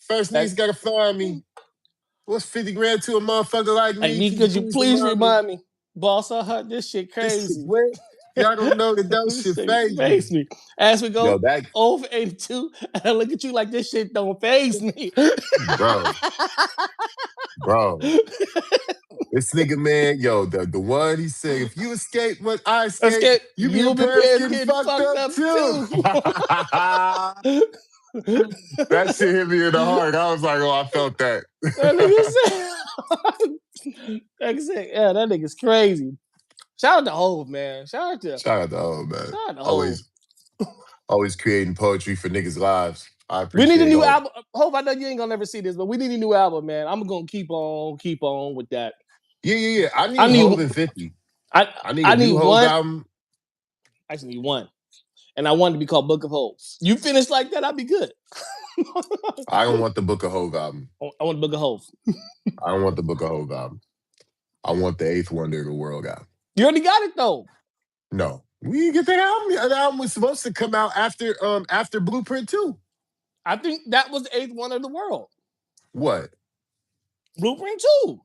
First niggas gotta find me. What's 50 grand to a motherfucker like me? Could you please remind me? Boss, I heard this shit crazy. Y'all don't know that those shit phase me. As we go over 82, and I look at you like this shit don't phase me. Bro. This nigga, man, the one he said, if you escape what I escape, you be getting fucked up too. That shit hit me in the heart. I was like, I felt that. That nigga said, yeah, that nigga's crazy. Shout out to Hov, man. Shout out to Hov, man. Always creating poetry for niggas' lives. I appreciate it. We need a new album. Hov, I know you ain't gonna never see this, but we need a new album, man. I'm gonna keep on with that. Yeah. I need Hov and 50. I need a new Hov album. I just need one. And I want it to be called Book of Hov. You finish like that, I'd be good. I don't want the Book of Hov album. I want the Book of Hov. I don't want the Book of Hov album. I want the Eighth Wonder of the World album. You already got it though. No, we didn't get that album. The album was supposed to come out after Blueprint 2. I think that was the Eighth Wonder of the World. What? Blueprint 2.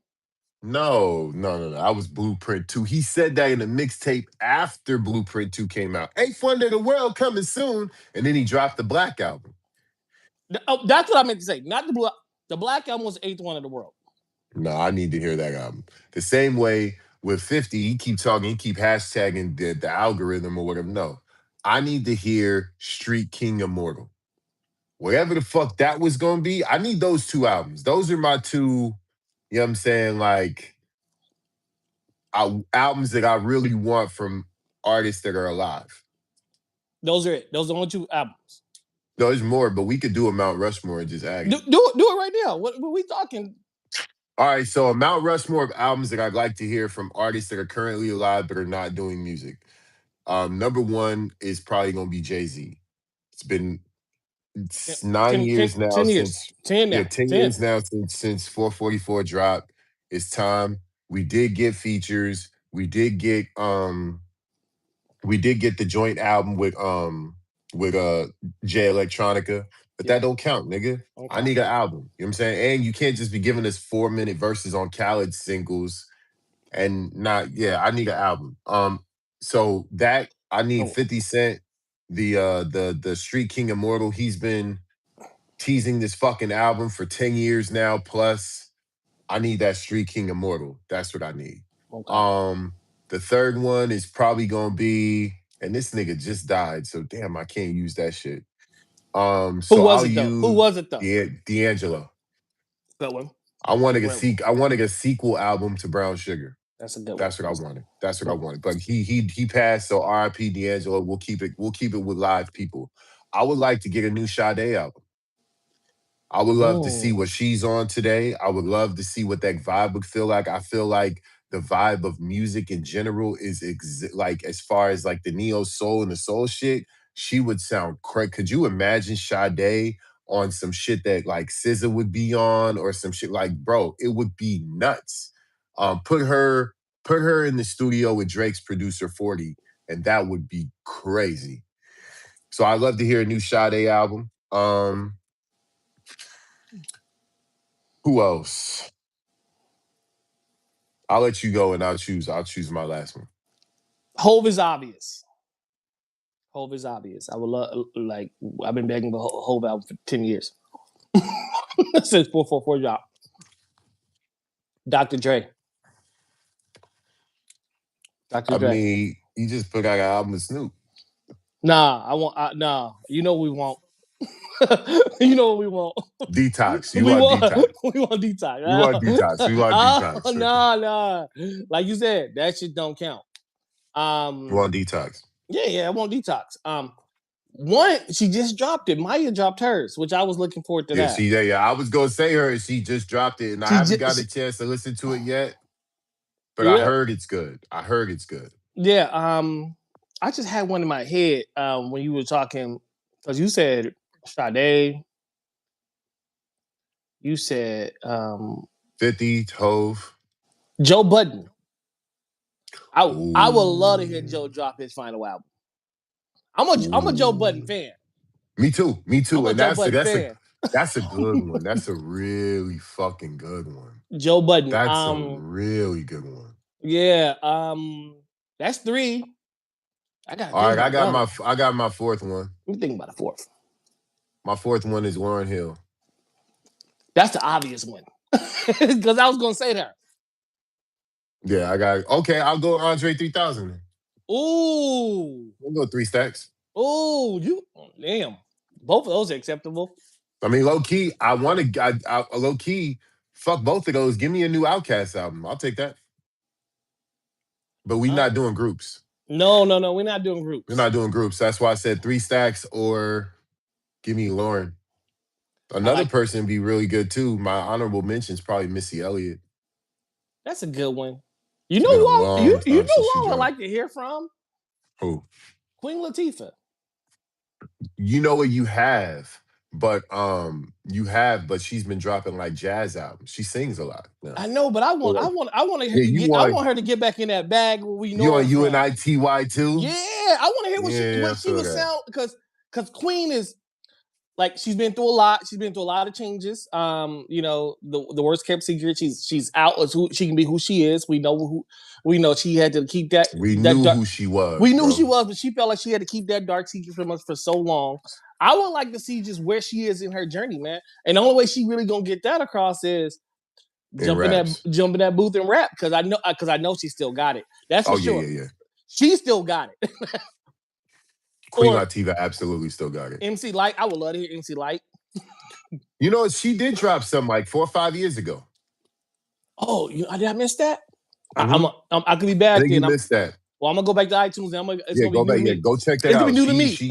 No. That was Blueprint 2. He said that in a mixtape after Blueprint 2 came out. Eighth Wonder of the World coming soon, and then he dropped the Black album. That's what I meant to say. Not the Black album was Eighth Wonder of the World. No, I need to hear that album. The same way with 50, he keep hashtagging the algorithm or whatever. No, I need to hear Street King Immortal. Whatever the fuck that was going to be, I need those two albums. Those are my two, you know what I'm saying, like, albums that I really want from artists that are alive. Those are it. Those are the only two albums. No, there's more, but we could do a Mount Rushmore and just add it. Do it right now. What we talking? All right, so a Mount Rushmore of albums that I'd like to hear from artists that are currently alive but are not doing music. Number one is probably going to be Jay-Z. It's been 9 years now. 10 years. 10 now. 10 years now since 444 dropped. It's time. We did get features. We did get the joint album with Jay Electronica. But that don't count, nigga. Okay. I need an album. You know what I'm saying? And you can't just be giving us 4-minute verses on Khaled singles and not, I need an album. So that I need 50 Cent, the Street King Immortal. He's been teasing this fucking album for 10 years now. Plus, I need that Street King Immortal. That's what I need. Okay. The third one is probably gonna be, and this nigga just died, so damn, I can't use that shit. Who was it though? D'Angelo. Good one. I wanted a sequel album to Brown Sugar. That's a good one. That's what I wanted. But he passed, so R.I.P. D'Angelo. We'll keep it with live people. I would like to get a new Sade album. I would love to see what she's on today. I would love to see what that vibe would feel like. I feel like the vibe of music in general is like, as far as like the neo soul and the soul shit, she would sound crazy. Could you imagine Sade on some shit that like SZA would be on, or some shit like, bro, it would be nuts. Put her in the studio with Drake's producer 40, and that would be crazy. So I'd love to hear a new Sade album. Who else? I'll let you go and I'll choose my last one. Hov is obvious. I would love, like, I've been begging for Hov album for 10 years. Since 444 drop. Dr. Dre. I mean, you just put out an album with Snoop. Nah, you know we won't. You know what we want. Detox. We want detox. We want detox. We want detox. Nah. Like you said, that shit don't count. We want detox. Yeah, I want detox. One, she just dropped it. Maya dropped hers, which I was looking forward to that. I was gonna say her. She just dropped it, and I haven't got a chance to listen to it yet. But I heard it's good. Yeah. I just had one in my head when you were talking, because you said Sade. You said 50, Hov. Joe Budden. I would love to hear Joe drop his final album. I'm a Joe Budden fan. Me too. And that's That's a good one. That's a really fucking good one. Joe Budden. That's a really good one. Yeah. That's 3. I gotta All think right, about another one. I got my fourth one. Let me think about a 4th. My fourth one is Lauryn Hill. That's the obvious one. Because I was gonna say that. Yeah, I got okay. I'll go Andre 3000. Ooh. We'll go 3 stacks. Ooh, damn. Both of those are acceptable. I mean, low key, I want to. Low key, fuck both of those. Give me a new Outkast album. I'll take that. But we not doing groups. No. We're not doing groups. We're not doing groups. That's why I said 3 stacks or give me Lauryn. Another person would be really good too. My honorable mention is probably Missy Elliott. That's a good one. You know what? You know who I like to hear from? Who? Queen Latifah. You know what you have, but she's been dropping like jazz albums. She sings a lot. Now. I know, but I want her to get back in that bag where we know. You want UNITY too? Yeah, I want to hear what she would sound because Queen is like she's been through a lot. She's been through a lot of changes. You know, the worst kept secret. She's out as who she can be, who she is. We know she had to keep that. We knew who she was. We knew who she was, but she felt like she had to keep that dark secret from us for so long. I would like to see just where she is in her journey, man. And the only way she really gonna get that across is jumping that booth and rap because I know she still got it. That's for sure. Yeah. She still got it. Queen Latifah absolutely still got it. MC Lyte, I would love to hear MC Lyte. You know, she did drop something like 4 or 5 years ago. Oh, did I miss that? Mm-hmm. I could be bad. I think you missed that. Well, I'm gonna go back to iTunes. And go back. Yeah, go check that out. It's gonna be new to me.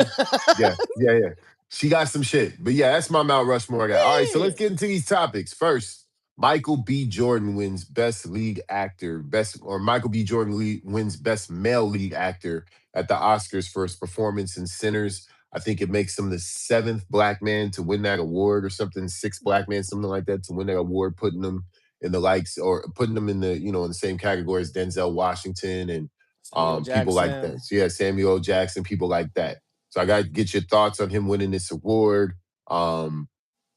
Yeah. She got some shit. But yeah, that's my Mount Rushmore guy. All right, so let's get into these topics. First, Michael B. Jordan wins Best Lead Actor, Michael B. Jordan wins Best Male Lead Actor at the Oscars for his performance in Sinners. I think it makes him the 7th black man to win that award or something, 6th black man, something like that, to win that award, putting them in the likes or putting them in the, in the same category as Denzel Washington and people like that. So yeah, Samuel L. Jackson, people like that. So I got to get your thoughts on him winning this award.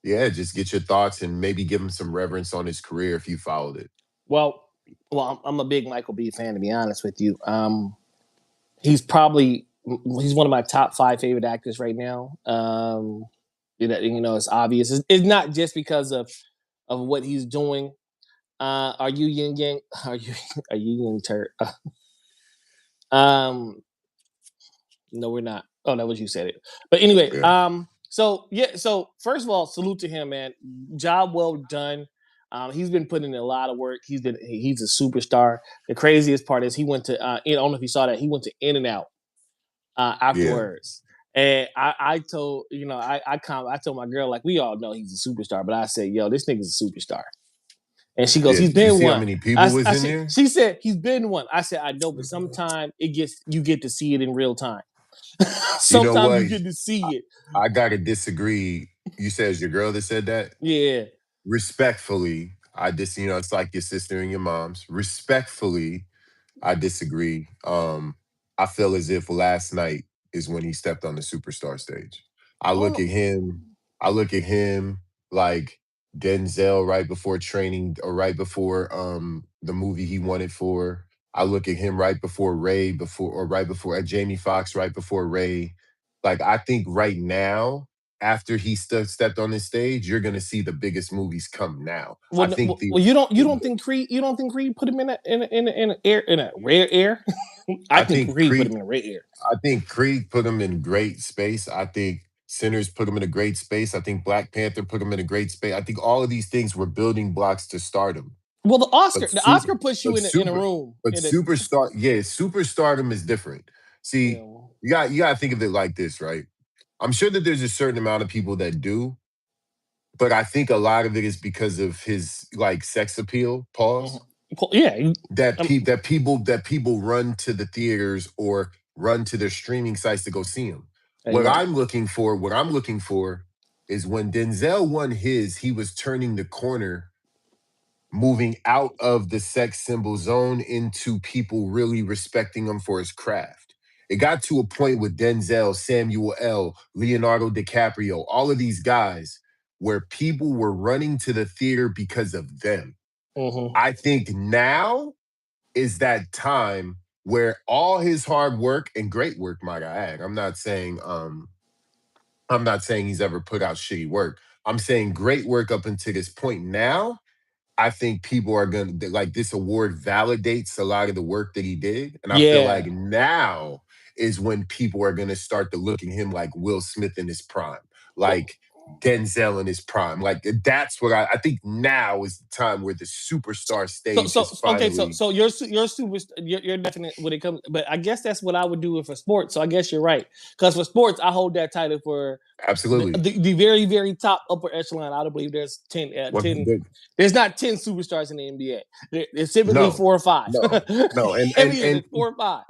Just get your thoughts and maybe give him some reverence on his career if you followed it. Well, I'm a big Michael B. fan, to be honest with you. He's one of my top 5 favorite actors right now. It's obvious. It's not just because of what he's doing. Are you yin yang? Are you yin turd? No, we're not. Oh, that was you said it. But anyway, yeah. So first of all, salute to him, man. Job well done. He's been putting in a lot of work. He's a superstar. The craziest part is he went to I don't know if you saw that, he went to In-N-Out afterwards. Yeah. And I told my girl, like, we all know he's a superstar, but I said, yo, this nigga's a superstar. And she goes, he's been one. How many people was in there? She said, he's been one. I said, I know, but sometimes you get to see it in real time. Sometimes you get to see it. I gotta disagree. You said it's your girl that said that? Yeah. Respectfully, it's like your sister and your mom's. Respectfully, I disagree. I feel as if last night is when he stepped on the superstar stage. I look at him like Denzel right before Training or right before the movie he won it for. I look at him right before Ray, right before Jamie Foxx, right before Ray. Like, I think right now, after he stepped on this stage, you're gonna see the biggest movies come now. Well, you don't think Creed put him in a rare air? I think Creed put him in a rare air. I think Creed put him in great space. I think Sinners put him in a great space. I think Black Panther put him in a great space. I think all of these things were building blocks to stardom. Well, the Oscar puts you in a room. But superstardom is different. See, you got to think of it like this, right? I'm sure that there's a certain amount of people that do, but I think a lot of it is because of his like sex appeal. Pause. Yeah. That people run to the theaters or run to their streaming sites to go see him. What I'm looking for is when Denzel won his, he was turning the corner, moving out of the sex symbol zone into people really respecting him for his craft. It got to a point with Denzel, Samuel L., Leonardo DiCaprio, all of these guys where people were running to the theater because of them. Mm-hmm. I think now is that time where all his hard work and great work, might I add. I'm not saying he's ever put out shitty work. I'm saying great work up until this point now. I think people are going to like this award validates a lot of the work that he did. And I feel like Yeah. now is when people are going to start to look at him like Will Smith in his prime, like Denzel in his prime. Like that's what I think now is the time where the superstar stage is finally. So you're super you're definite when it comes, but I guess that's what I would do for sports. So I guess you're right, because for sports I hold that title for Absolutely. the very very top upper echelon. I don't believe there's 10. There's not 10 superstars in the NBA. There's typically 4 or 5. No, and Every year there's 4 or 5.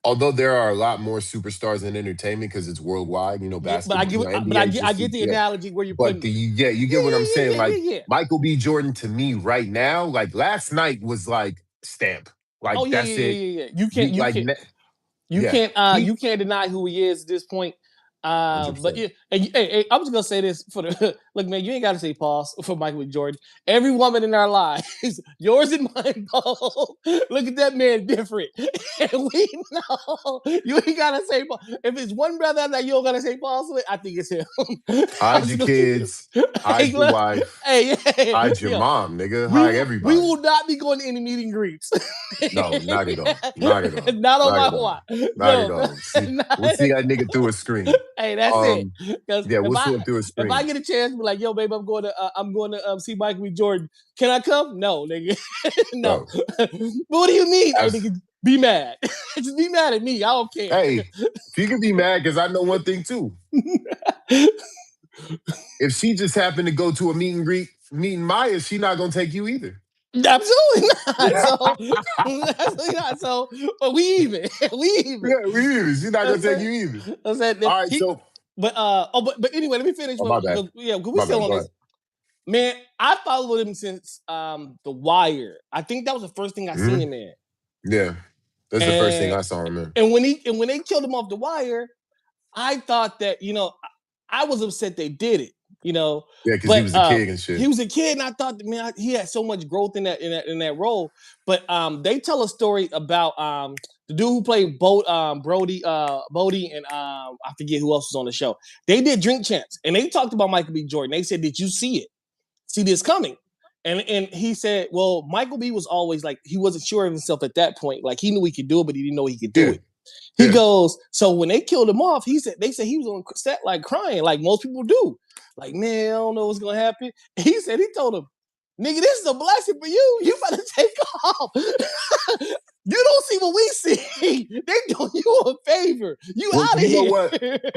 Although there are a lot more superstars in entertainment because it's worldwide, Yeah, basketball, I get the analogy where you're but putting. you get what I'm saying. Like Yeah. Michael B. Jordan to me right now, like last night was like stamp. Like Oh yeah, that's it. yeah. You can't He you can't deny who he is at this point. But 100%. yeah, hey, I'm just gonna say this for the look, man. You ain't got to say pause for Michael B. Jordan. Every woman in our lives, yours and mine, Paul. Look at that man different, and we know you ain't gotta say pause. If it's one brother that you don't gotta say pause with, I think it's him. hide your kids, hide your wife, Hey, hide your mom, nigga, hide everybody. We will not be going to any meet and greets. No, not at all. Not at all. Not on my watch. Not at all. We'll see that nigga through a screen. Hey, that's it. Yeah, we'll see him through a screen. If I get a chance to be like, yo, babe, I'm going to see Michael B. Jordan. Can I come? No, nigga. No. But what do you mean? Hey, nigga, be mad. Just be mad at me. I don't care. Hey, you can be mad because I know one thing too. If she just happened to go to a meet and greet meeting Maya, she not gonna take you either. Absolutely not. Absolutely not. So we even. We even. Yeah, we even. She's not gonna take you either. All right, but anyway, let me finish. My bad. Yeah, we still on this. Man, I followed him since The Wire. I think that was the first thing I seen him in. Yeah, that's the first thing I saw him in. And when they killed him off The Wire, I thought that I was upset they did it. Yeah, because he was a kid and shit. He was a kid, and I thought, man, he had so much growth in that role. But they tell a story about the dude who played Bodie, and I forget who else was on the show. They did Drink Champs, and they talked about Michael B. Jordan. They said, "Did you see this coming?" And he said, "Well, Michael B. was always like he wasn't sure of himself at that point. Like he knew he could do it, but he didn't know he could do it." He goes, so when they killed him off, they said he was on set like crying, like most people do. Like, man, I don't know what's gonna happen. He said he told him, nigga, this is a blessing for you. You better take off. You don't see what we see. They doing you a favor. You out of here. You know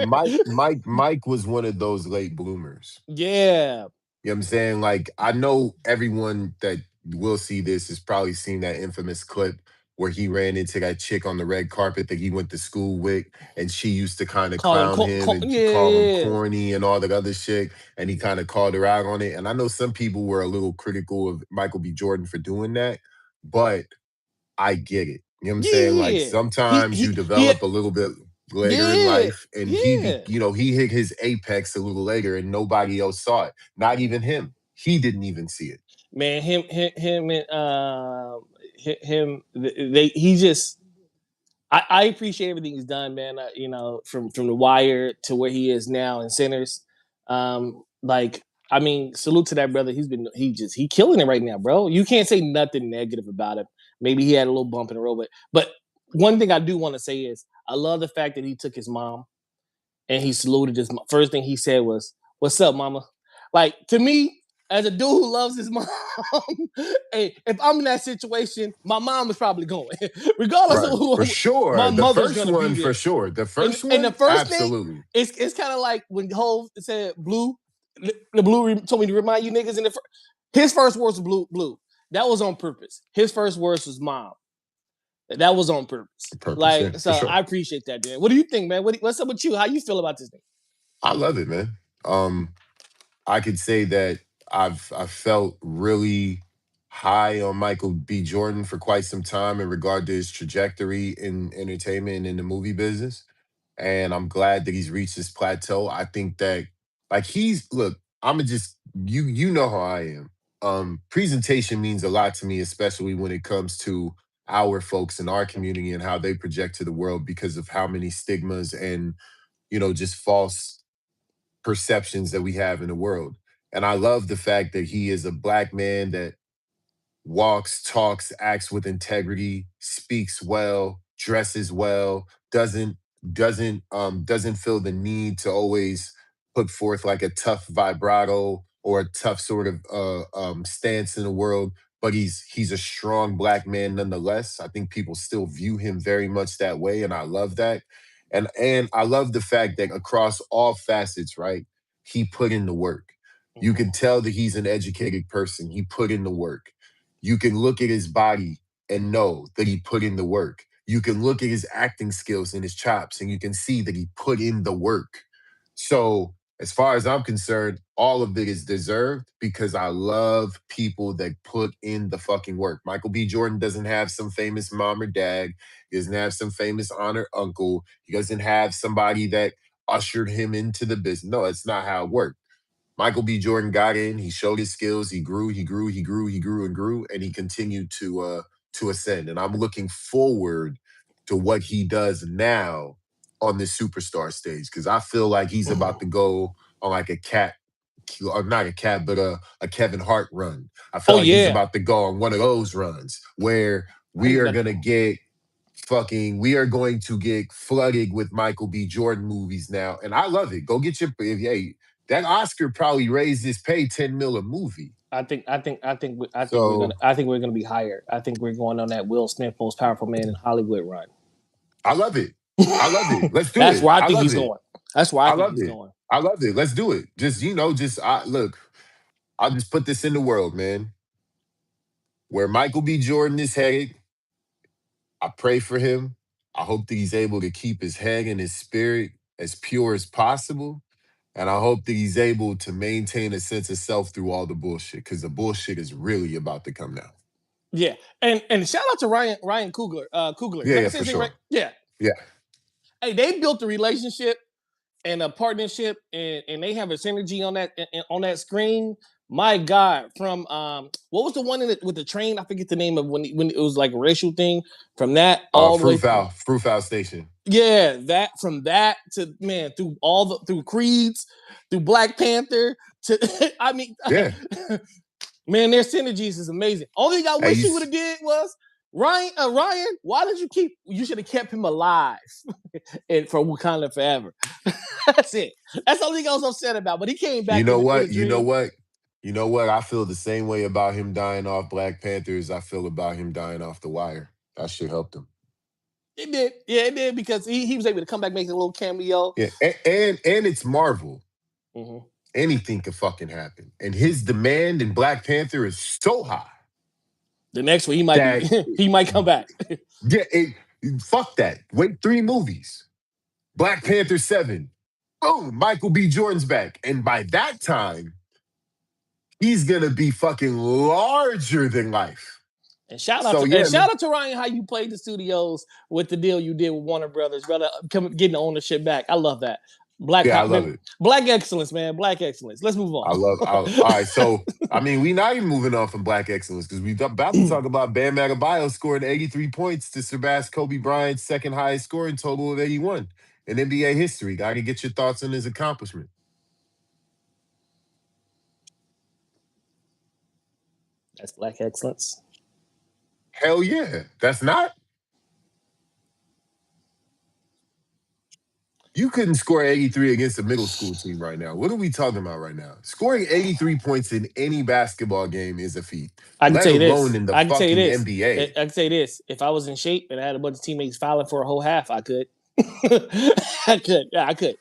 what? Mike was one of those late bloomers. Yeah. You know what I'm saying? Like, I know everyone that will see this has probably seen that infamous clip where he ran into that chick on the red carpet that he went to school with, and she used to kind of clown him and call him corny and all that other shit, and he kind of called her out on it. And I know some people were a little critical of Michael B. Jordan for doing that, but I get it. You know what I'm saying? Like sometimes you develop a little bit later in life, and he hit his apex a little later, and nobody else saw it. Not even him. He didn't even see it. Man, he just. I appreciate everything he's done, man. From The Wire to where he is now in Sinners. Salute to that brother. He killing it right now, bro. You can't say nothing negative about him. Maybe he had a little bump in the road, but one thing I do want to say is I love the fact that he took his mom and he saluted his mom. First thing he said was, "What's up, mama?" Like, to me, as a dude who loves his mom, hey, if I'm in that situation, my mom is probably going, regardless of who. For sure, my mother's gonna be there. For sure. The first one, the first absolutely. Thing, it's kind of like when Hov said, "Blue," the Blue told me to remind you niggas his first words was blue. That was on purpose. His first words was mom. That was on purpose. Sure. I appreciate that, Dan. What do you think, man? What's up with you? How you feel about this thing? I love it, man. I could say that I've felt really high on Michael B. Jordan for quite some time in regard to his trajectory in entertainment and in the movie business. And I'm glad that he's reached this plateau. I think that, like, look, I'ma just you know how I am. Presentation means a lot to me, especially when it comes to our folks in our community and how they project to the world because of how many stigmas and just false perceptions that we have in the world. And I love the fact that he is a black man that walks, talks, acts with integrity, speaks well, dresses well, doesn't feel the need to always put forth like a tough vibrato or a tough sort of stance in the world. But he's a strong black man nonetheless. I think people still view him very much that way, and I love that. And I love the fact that across all facets, right, he put in the work. You Mhm. can tell that he's an educated person. He put in the work. You can look at his body and know that he put in the work. You can look at his acting skills and his chops, and you can see that he put in the work. So, as far as I'm concerned, all of it is deserved because I love people that put in the fucking work. Michael B. Jordan doesn't have some famous mom or dad. He doesn't have some famous aunt or uncle. He doesn't have somebody that ushered him into the business. No, it's not how it worked. Michael B. Jordan got in, he showed his skills, he grew, and grew, and he continued to ascend. And I'm looking forward to what he does now on this superstar stage because I feel like he's about to go on like a or not a cat, but a Kevin Hart run. I feel Oh like he's yeah, about to go on one of those runs where I we think are that gonna get we are going to get flooded with Michael B. Jordan movies now. And I love it. Go get your hey, that Oscar probably raised his pay 10 mil a movie. So I think we're gonna be higher. I think we're going on that Will Smith most powerful man in Hollywood run. I love it. I love it. Let's do That's it. where I I think love he's it. going. That's where I I think love he's it. going. I love it. Let's do it. Just, look, I'll just put this in the world, man. Where Michael B. Jordan is headed, I pray for him. I hope that he's able to keep his head and his spirit as pure as possible. And I hope that he's able to maintain a sense of self through all the bullshit, because the bullshit is really about to come now. Yeah, and shout out to Ryan Coogler. Coogler. Yeah, Am I yeah, saying for his name right? sure. Yeah. Yeah. Hey, they built a relationship and a partnership, and they have a synergy on that screen. My God, from what was the one with the train? I forget the name of when it was like a racial thing. From that all the way, Fruit Foul Station. yeah, that from that to man through through Creeds, through Black Panther to I mean, Yeah. man, their synergies is amazing. Only thing I Hey, wish he would have did was Ryan. Why did you keep? You should have kept him alive and for Wakanda forever. That's it. That's the only thing I was upset about. But he came you back know in a what? You know dream. what? You know what? I feel the same way about him dying off Black Panther as I feel about him dying off The Wire. That shit helped him. It did, yeah, it did because he was able to come back, make a little cameo. Yeah, and it's Marvel. Mm-hmm. Anything could fucking happen. And his demand in Black Panther is so high The next one, he might be, that he might come back. yeah, fuck that. Wait 3 movies. Black Panther 7. Boom, Michael B. Jordan's back. And by that time, he's gonna be fucking larger than life. And So yeah, man. shout out to Ryan, how you played the studios with the deal you did with Warner Brothers, brother. Getting the ownership back. I love that. Yeah, I love it. Black excellence, man. Black excellence. Let's move on. All right. So I mean, we not even moving on from Black excellence because we about to talk about Bam Adebayo scoring 83 points to surpass Kobe Bryant's second highest scoring total of 81 in NBA history. Got to get your thoughts on his accomplishment. That's black excellence. Hell yeah, that's not. You couldn't score 83 against a middle school team right now. What are we talking about right now? Scoring 83 points in any basketball game is a feat, I can let tell you alone this. in the I can tell you fucking this. I NBA. can tell you this. If I was in shape and I had a bunch of teammates fouling for a whole half, I could. I could. Yeah, I could.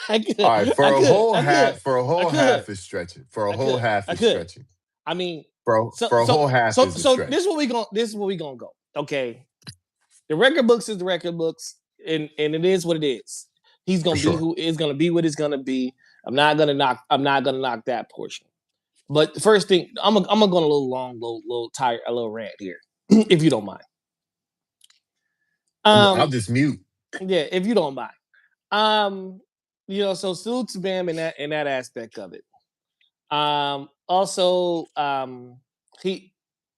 I could. All right, I could. I could. for a I whole could. half is stretching. For a I whole could. half I is could. stretching. I mean, For a whole half is a so stretch. this is where we gonna go. Okay. The record books is the record books, and it is what it is. He's For gonna be sure. who is gonna be what it's gonna be. I'm not gonna knock that portion. But the first thing, I'm gonna go on a little long, little tired, a little rant here, if you don't mind. I'll Um, just mute. yeah, if you don't mind. Um, so salute to Bam in that aspect of it. Also, he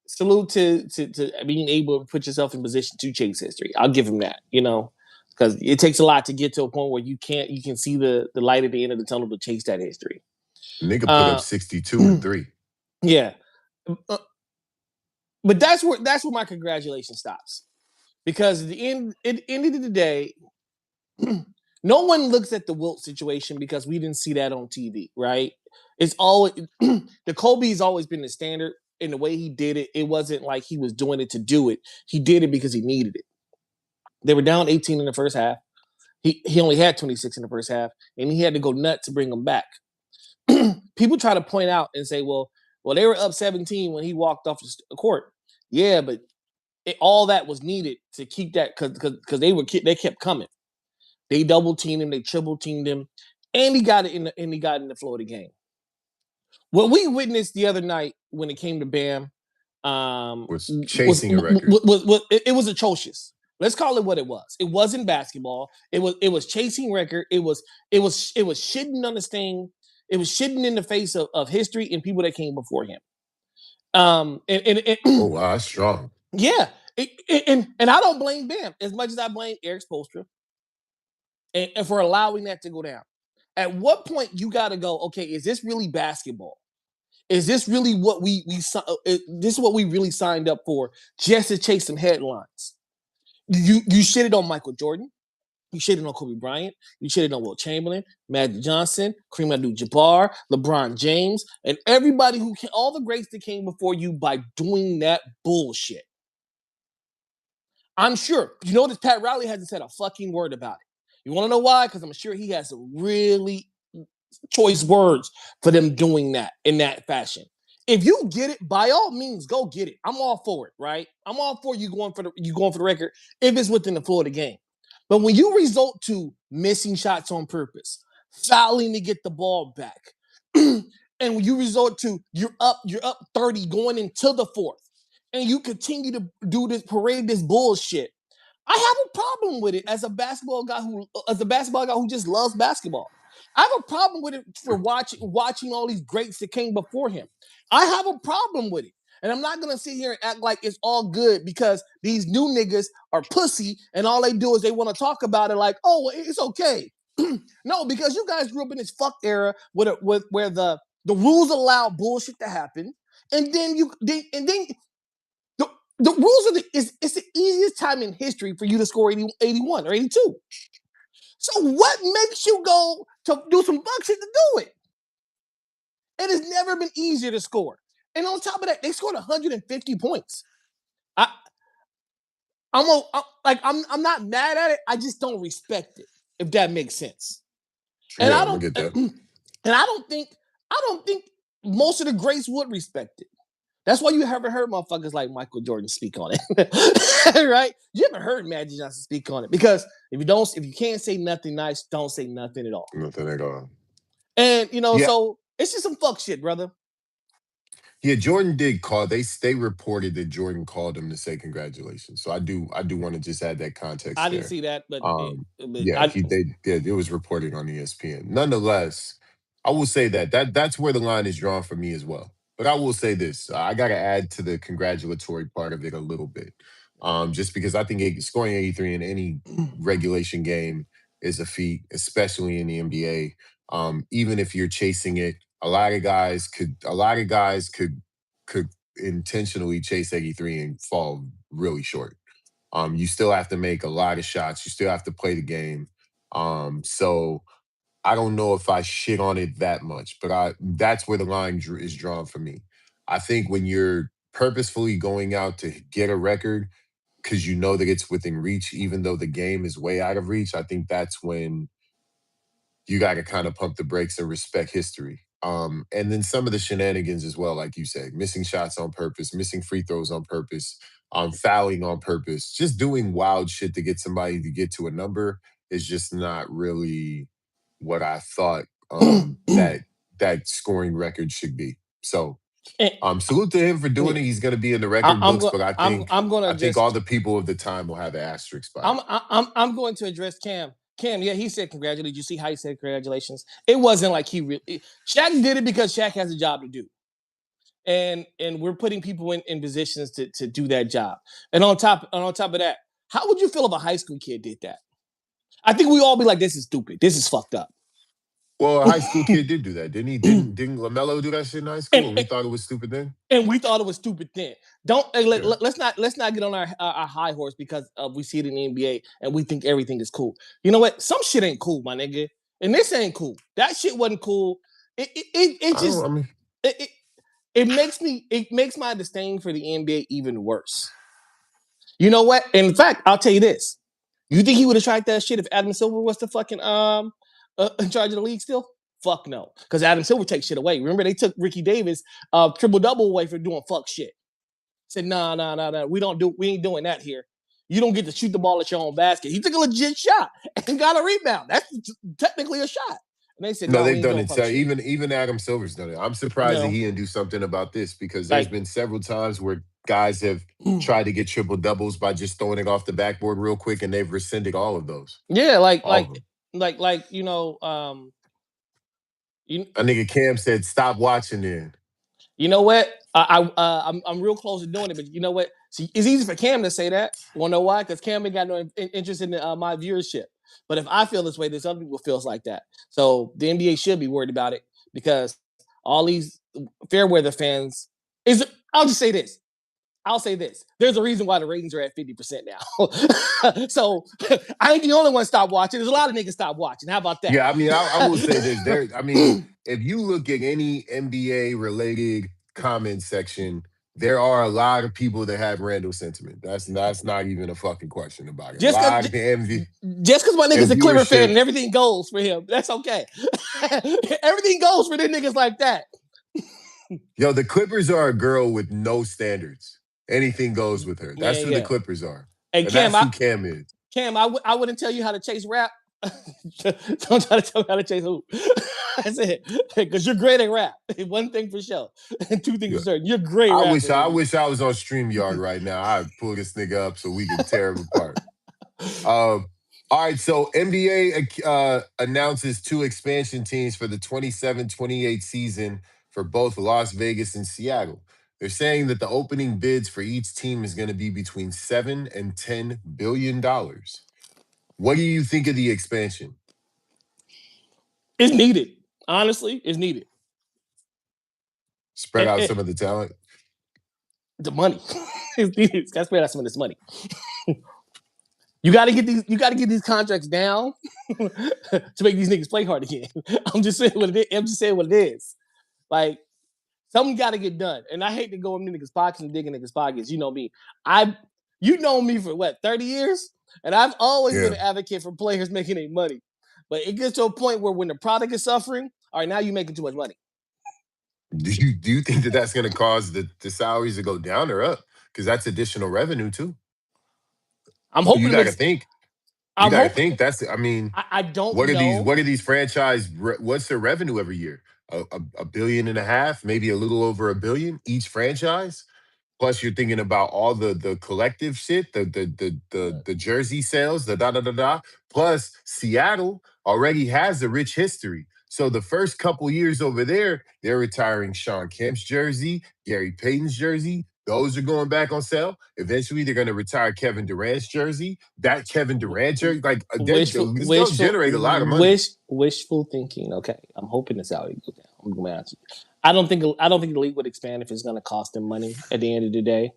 salute to being able to put yourself in position to chase history. I'll give him that. Because it takes a lot to get to a point where you can see the light at the end of the tunnel to chase that history. Nigga put up 62 and 3. Yeah. But that's where my congratulation stops. Because at the end of the day, no one looks at the Wilt situation because we didn't see that on TV, right? It's always the Kobe's always been the standard in the way he did it. It wasn't like he was doing it to do it. He did it because he needed it. They were down 18 in the first half. He only had 26 in the first half, and he had to go nuts to bring them back. People try to point out and say, well, they were up 17 when he walked off the court. Yeah, but all that was needed to keep that because they kept coming. They double teamed him, they triple teamed him, and he got it in the flow of the game. What we witnessed the other night when it came to Bam was chasing a record. It was atrocious. Let's call it what it was. It wasn't basketball. It was chasing record. It was shitting on this thing. It was shitting in the face of history and people that came before him. Oh wow, that's strong. Yeah, and I don't blame Bam as much as I blame Eric Spoelstra and for allowing that to go down. At what point you got to go? Okay, is this really basketball? Is this really what this is what we really signed up for just to chase some headlines? You shitted on Michael Jordan. You shitted on Kobe Bryant. You shitted on Wilt Chamberlain, Magic Johnson, Kareem Abdul-Jabbar, LeBron James, and everybody all the greats that came before you by doing that bullshit. I'm sure. You notice Pat Riley hasn't said a fucking word about it. You want to know why? Because I'm sure he has some really choice words for them doing that in that fashion. If you get it, by all means, go get it. I'm all for it, right? I'm all for you going for the record if it's within the flow of the game. But when you resort to missing shots on purpose, fouling to get the ball back, and when you resort to you're up 30 going into the fourth, and you continue to parade this bullshit, I have a problem with it as a basketball guy who just loves basketball. I have a problem with it for watching all these greats that came before him. I have a problem with it. And I'm not going to sit here and act like it's all good because these new niggas are pussy and all they do is they want to talk about it like, oh, it's okay. No, because you guys grew up in this fuck era where the rules allow bullshit to happen. And then the rules are it's the easiest time in history for you to score 81 or 82. So what makes you go to do some fuck shit to do it? It has never been easier to score. And on top of that, they scored 150 points. I'm not mad at it. I just don't respect it, if that makes sense. And yeah, I don't get that. And I don't think most of the greats would respect it. That's why you haven't heard motherfuckers like Michael Jordan speak on it, right? You haven't heard Magic Johnson speak on it because if you can't say nothing nice, don't say nothing at all. Nothing at all. And so it's just some fuck shit, brother. Yeah, Jordan did call. They reported that Jordan called him to say congratulations. So I do want to just add that context. I didn't see that, but it was reported on ESPN. Nonetheless, I will say that's where the line is drawn for me as well. But I will say this: I got to add to the congratulatory part of it a little bit, just because I think scoring 83 in any regulation game is a feat, especially in the NBA. Even if you're chasing it, a lot of guys could intentionally chase 83 and fall really short. You still have to make a lot of shots. You still have to play the game. So I don't know if I shit on it that much, but that's where the line is drawn for me. I think when you're purposefully going out to get a record because you know that it's within reach, even though the game is way out of reach, I think that's when you got to kind of pump the brakes and respect history. And then some of the shenanigans as well, like you said, missing shots on purpose, missing free throws on purpose, fouling on purpose, just doing wild shit to get somebody to get to a number is just not really what I thought that scoring record should be. So salute to him for doing it. He's going to be in the record books, but I think all the people of the time will have an asterisk by it. I'm going to address Cam. Cam, yeah, he said congratulations. You see how he said congratulations? It wasn't like he really. Shaq did it because Shaq has a job to do, and we're putting people in positions to do that job. And on top of that, how would you feel if a high school kid did that? I think we all be like, this is stupid. This is fucked up. Well, a high school kid did do that, didn't he? Didn't LaMelo do that shit in high school? And And we thought it was stupid then. And we thought it was stupid then. Don't Yeah. let's not get on our high horse because we see it in the NBA and we think everything is cool. You know what? Some shit ain't cool, my nigga. And this ain't cool. That shit wasn't cool. It just I mean, it makes my disdain for the NBA even worse. You know what? In fact, I'll tell you this. You think he would have tried that shit if Adam Silver was the fucking in charge of the league still? Fuck no. Because Adam Silver takes shit away. Remember, they took Ricky Davis triple-double away for doing fuck shit. Said, nah. We ain't doing that here. You don't get to shoot the ball at your own basket. He took a legit shot and got a rebound. That's technically a shot. And they said, no, we they've ain't done doing it. fuck So shit. even Adam Silver's done it. I'm surprised that he didn't do something about this because there's been several times where guys have tried to get triple doubles by just throwing it off the backboard real quick, and they've rescinded all of those. Yeah, a nigga Cam said, "Stop watching then." You know what? I'm real close to doing it, but you know what? See, it's easy for Cam to say that. Want to know why? Because Cam ain't got no interest in my viewership. But if I feel this way, there's other people feels like that. So the NBA should be worried about it because all these fair weather fans I'll just say this. I'll say this. There's a reason why the ratings are at 50% now. So I ain't the only one stop watching. There's a lot of niggas stop watching. How about that? Yeah, I mean, I will say this. I mean, if you look at any NBA related comment section, there are a lot of people that have Randall sentiment. That's not even a fucking question about it. Just because my nigga's a Clipper fan and everything goes for him, that's okay. Everything goes for them niggas like that. Yo, the Clippers are a girl with no standards. Anything goes with her. That's who the Clippers are. And Cam, that's who Cam is. Cam, I wouldn't tell you how to chase rap. Don't try to tell me how to chase hoop. I said, because you're great at rap. One thing for sure. And two things for certain. You're great at rap. I wish I was on StreamYard right now. I'd pull this nigga up so we can tear him apart. All right, so NBA announces 2 expansion teams for the 27-28 season for both Las Vegas and Seattle. They're saying that the opening bids for each team is going to be between $7 and $10 billion. What do you think of the expansion? It's needed. Honestly, it's needed. Spread out some of the talent. The money. It's needed. Got to spread out some of this money. You got to get these contracts down to make these niggas play hard again. I'm just saying what it is. Like, something got to get done. And I hate to go in niggas' pockets and dig in niggas' pockets. You know me. You know me for what, 30 years? And I've always been an advocate for players making their money. But it gets to a point where when the product is suffering, all right, now you're making too much money. Do you think that that's going to cause the salaries to go down or up? Because that's additional revenue too. I'm hoping you got to think. You got to think. That's. I mean, I don't know. What are these franchise? What's their revenue every year? $1.5 billion, maybe a little over $1 billion each franchise. Plus, you're thinking about all the collective shit, the jersey sales, the da. Plus, Seattle already has a rich history. So the first couple years over there, they're retiring Shawn Kemp's jersey, Gary Payton's jersey. Those are going back on sale. Eventually, they're going to retire Kevin Durant's jersey. That Kevin Durant jersey, they'll generate a lot of money. Wishful thinking. Okay, I'm hoping the salary goes down. I'm going to be honest with you. I don't think the league would expand if it's going to cost them money at the end of the day.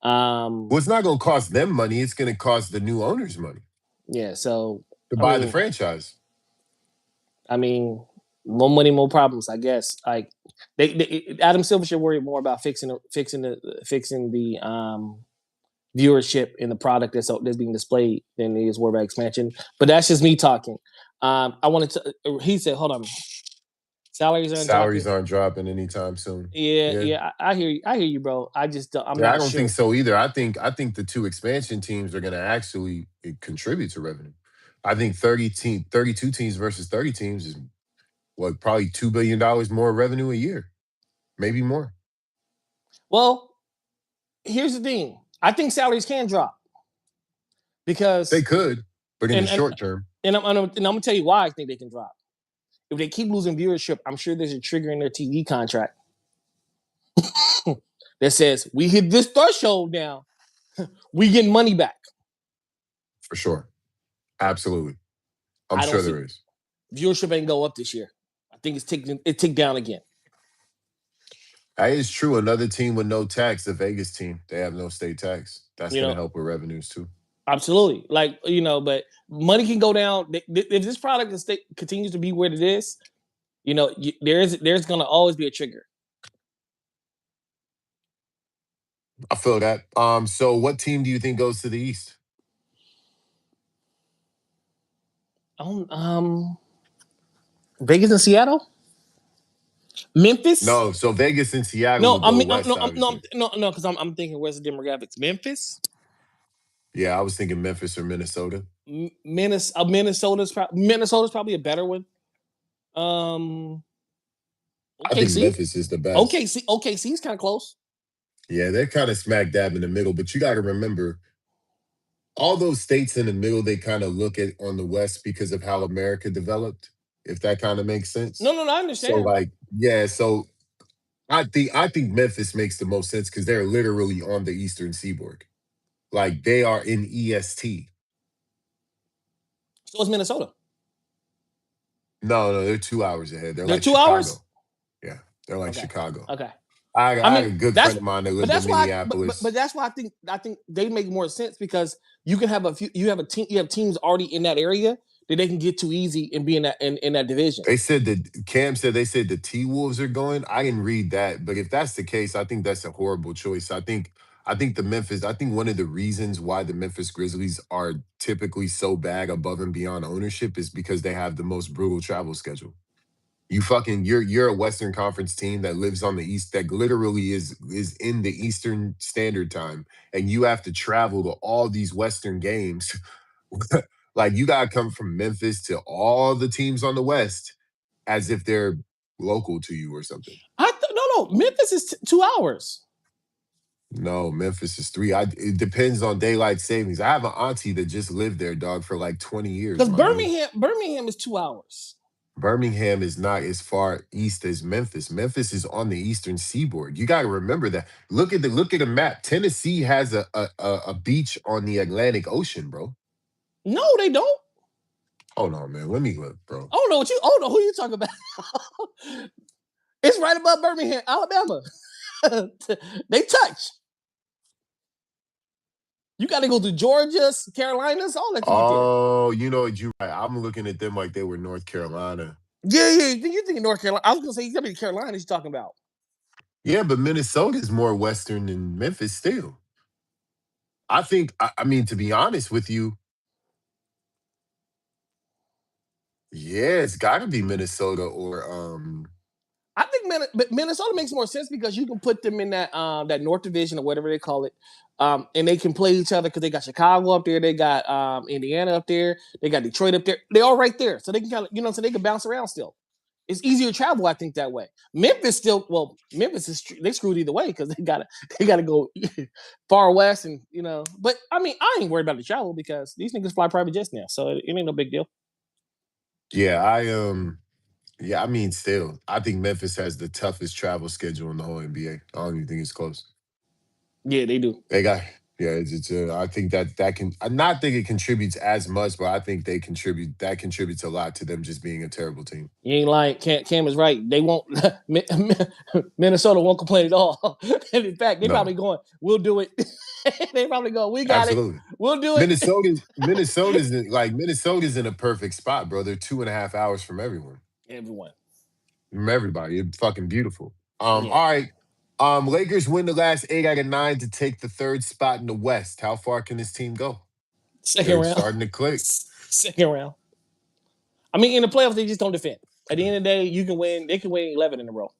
Well, it's not going to cost them money. It's going to cost the new owners money. Yeah, so to buy the franchise. I mean, more money, more problems. I guess. Like Adam Silver should worry more about fixing the viewership in the product that's being displayed than he is worried about expansion. But that's just me talking. I wanted to. He said, "Hold on." Salaries aren't dropping anytime soon. Yeah. I hear you, bro. I just I don't think so either. I think the 2 expansion teams are going to actually contribute to revenue. I think 32 teams versus 30 teams is probably $2 billion more revenue a year, maybe more. Well, here's the thing. I think salaries can drop because they could, but in the short term. And I'm gonna tell you why I think they can drop. If they keep losing viewership, I'm sure there's a trigger in their TV contract that says we hit this threshold now, we get money back. For sure, absolutely. I'm sure there is. Viewership ain't go up this year. I think it ticked down again. That is true. Another team with no tax, the Vegas team, they have no state tax. That's going to help with revenues too. Absolutely, but money can go down if this product continues to be where it is. There's going to always be a trigger. I feel that. So what team do you think goes to the East? Vegas and Seattle. Memphis? No, so Vegas and Seattle. No, because I'm thinking where's the demographics? Memphis. Yeah, I was thinking Memphis or Minnesota. Minnesota's probably a better one. I think Memphis is the best. OKC's kind of close. Yeah, they're kind of smack dab in the middle, but you got to remember, all those states in the middle, they kind of look at on the West because of how America developed, if that kind of makes sense. No, I understand. So I think Memphis makes the most sense because they're literally on the Eastern Seaboard. Like they are in EST. So is Minnesota. No, they're 2 hours ahead. They're like 2 Chicago. hours? Yeah, they're like Chicago. Okay. I had a good friend of mine that lived in Minneapolis. But that's why I think they make more sense because you can have you have teams already in that area that they can get too easy and be in that division. They said that Cam said the T-Wolves are going. I didn't read that, but if that's the case, I think that's a horrible choice. I think one of the reasons why the Memphis Grizzlies are typically so bad above and beyond ownership is because they have the most brutal travel schedule. You're a Western Conference team that lives on the East, that literally is in the Eastern Standard Time, and you have to travel to all these Western games. Like you gotta come from Memphis to all the teams on the West as if they're local to you or something. No, Memphis is 2 hours. No, Memphis is 3. It depends on daylight savings. I have an auntie that just lived there, dog, for like 20 years. Because Birmingham is 2 hours. Birmingham is not as far east as Memphis. Memphis is on the Eastern Seaboard. You got to remember that. Look at the map. Tennessee has a beach on the Atlantic Ocean, bro. No, they don't. Hold on, man. Let me look, bro. Who you talking about? It's right above Birmingham, Alabama. They touch. You got to go to Georgia, Carolinas, all that. You're right. I'm looking at them like they were North Carolina. Yeah. You think North Carolina? I was gonna say you got to be Carolina. You're talking about. Yeah, but Minnesota is more Western than Memphis still. I think. I mean, to be honest with you, yeah, it's got to be Minnesota or I think Minnesota makes more sense because you can put them in that North Division or whatever they call it, and they can play each other because they got Chicago up there, they got Indiana up there, they got Detroit up there. They're all right there, so they can kind of so they can bounce around still. It's easier to travel, I think, that way. Memphis they screwed either way because they gotta go far west and But I mean, I ain't worried about the travel because these niggas fly private jets now, so it ain't no big deal. Yeah, Yeah, I mean, still, I think Memphis has the toughest travel schedule in the whole NBA. I don't even think it's close. Yeah, they do. They got, yeah. I think that can. I not think it contributes as much, but I think they contribute. That contributes a lot to them just being a terrible team. You ain't lying. Cam is right. They won't. Minnesota won't complain at all. And in fact, they probably going. We'll do it. They probably go. We got it. We'll do it. Minnesota's in a perfect spot, bro. They're 2.5 hours from everyone. From everybody. It's fucking beautiful. All right. Lakers win the last 8 out of 9 to take the 3rd spot in the West. How far can this team go? They're round. Starting to click. Second round. I mean, in the playoffs, they just don't defend. At the end of the day, you can win. They can win 11 in a row.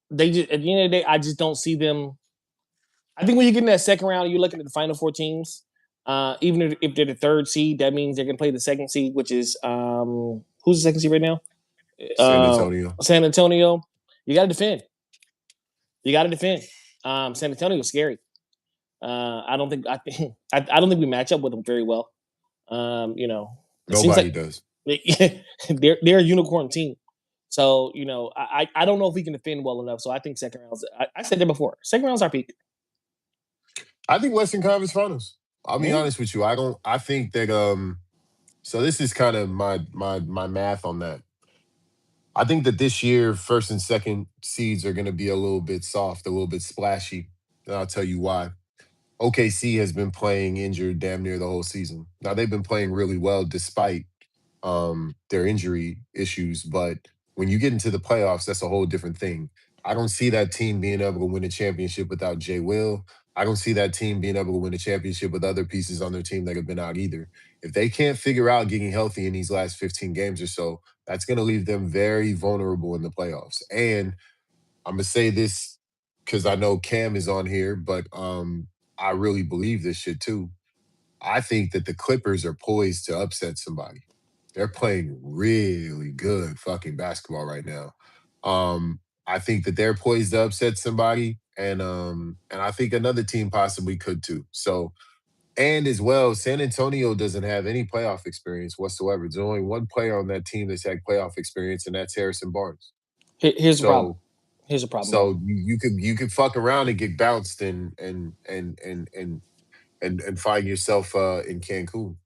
They just at the end of the day, I just don't see them. I think when you get in that second round, you're looking at the final 4 teams. Even if they're the 3rd seed, that means they're going to play the 2nd seed, which is who's the 2nd seed right now? San Antonio. You got to defend. San Antonio is scary. I don't think we match up with them very well. It seems Nobody like does. they're a unicorn team. So I don't know if we can defend well enough. So I think second rounds. I said that before. Second rounds are peak. I think Western Conference Finals. I'll be Mm. honest with you. I think that so this is kind of my math on that. I think that this year, first and second seeds are gonna be a little bit soft, a little bit splashy. And I'll tell you why. OKC has been playing injured damn near the whole season. Now they've been playing really well despite their injury issues, but when you get into the playoffs, that's a whole different thing. I don't see that team being able to win a championship without Jay Will. I don't see that team being able to win a championship with other pieces on their team that have been out either. If they can't figure out getting healthy in these last 15 games or so, that's going to leave them very vulnerable in the playoffs. And I'm gonna say this because I know Cam is on here, but I really believe this shit too. I think that the Clippers are poised to upset somebody. They're playing really good fucking basketball right now. I think that they're poised to upset somebody, and I think another team possibly could too. So, and as well, San Antonio doesn't have any playoff experience whatsoever. There's only one player on that team that's had playoff experience, and that's Harrison Barnes. Here's the problem. So Here's the problem, though. so you could fuck around and get bounced and find yourself in Cancun.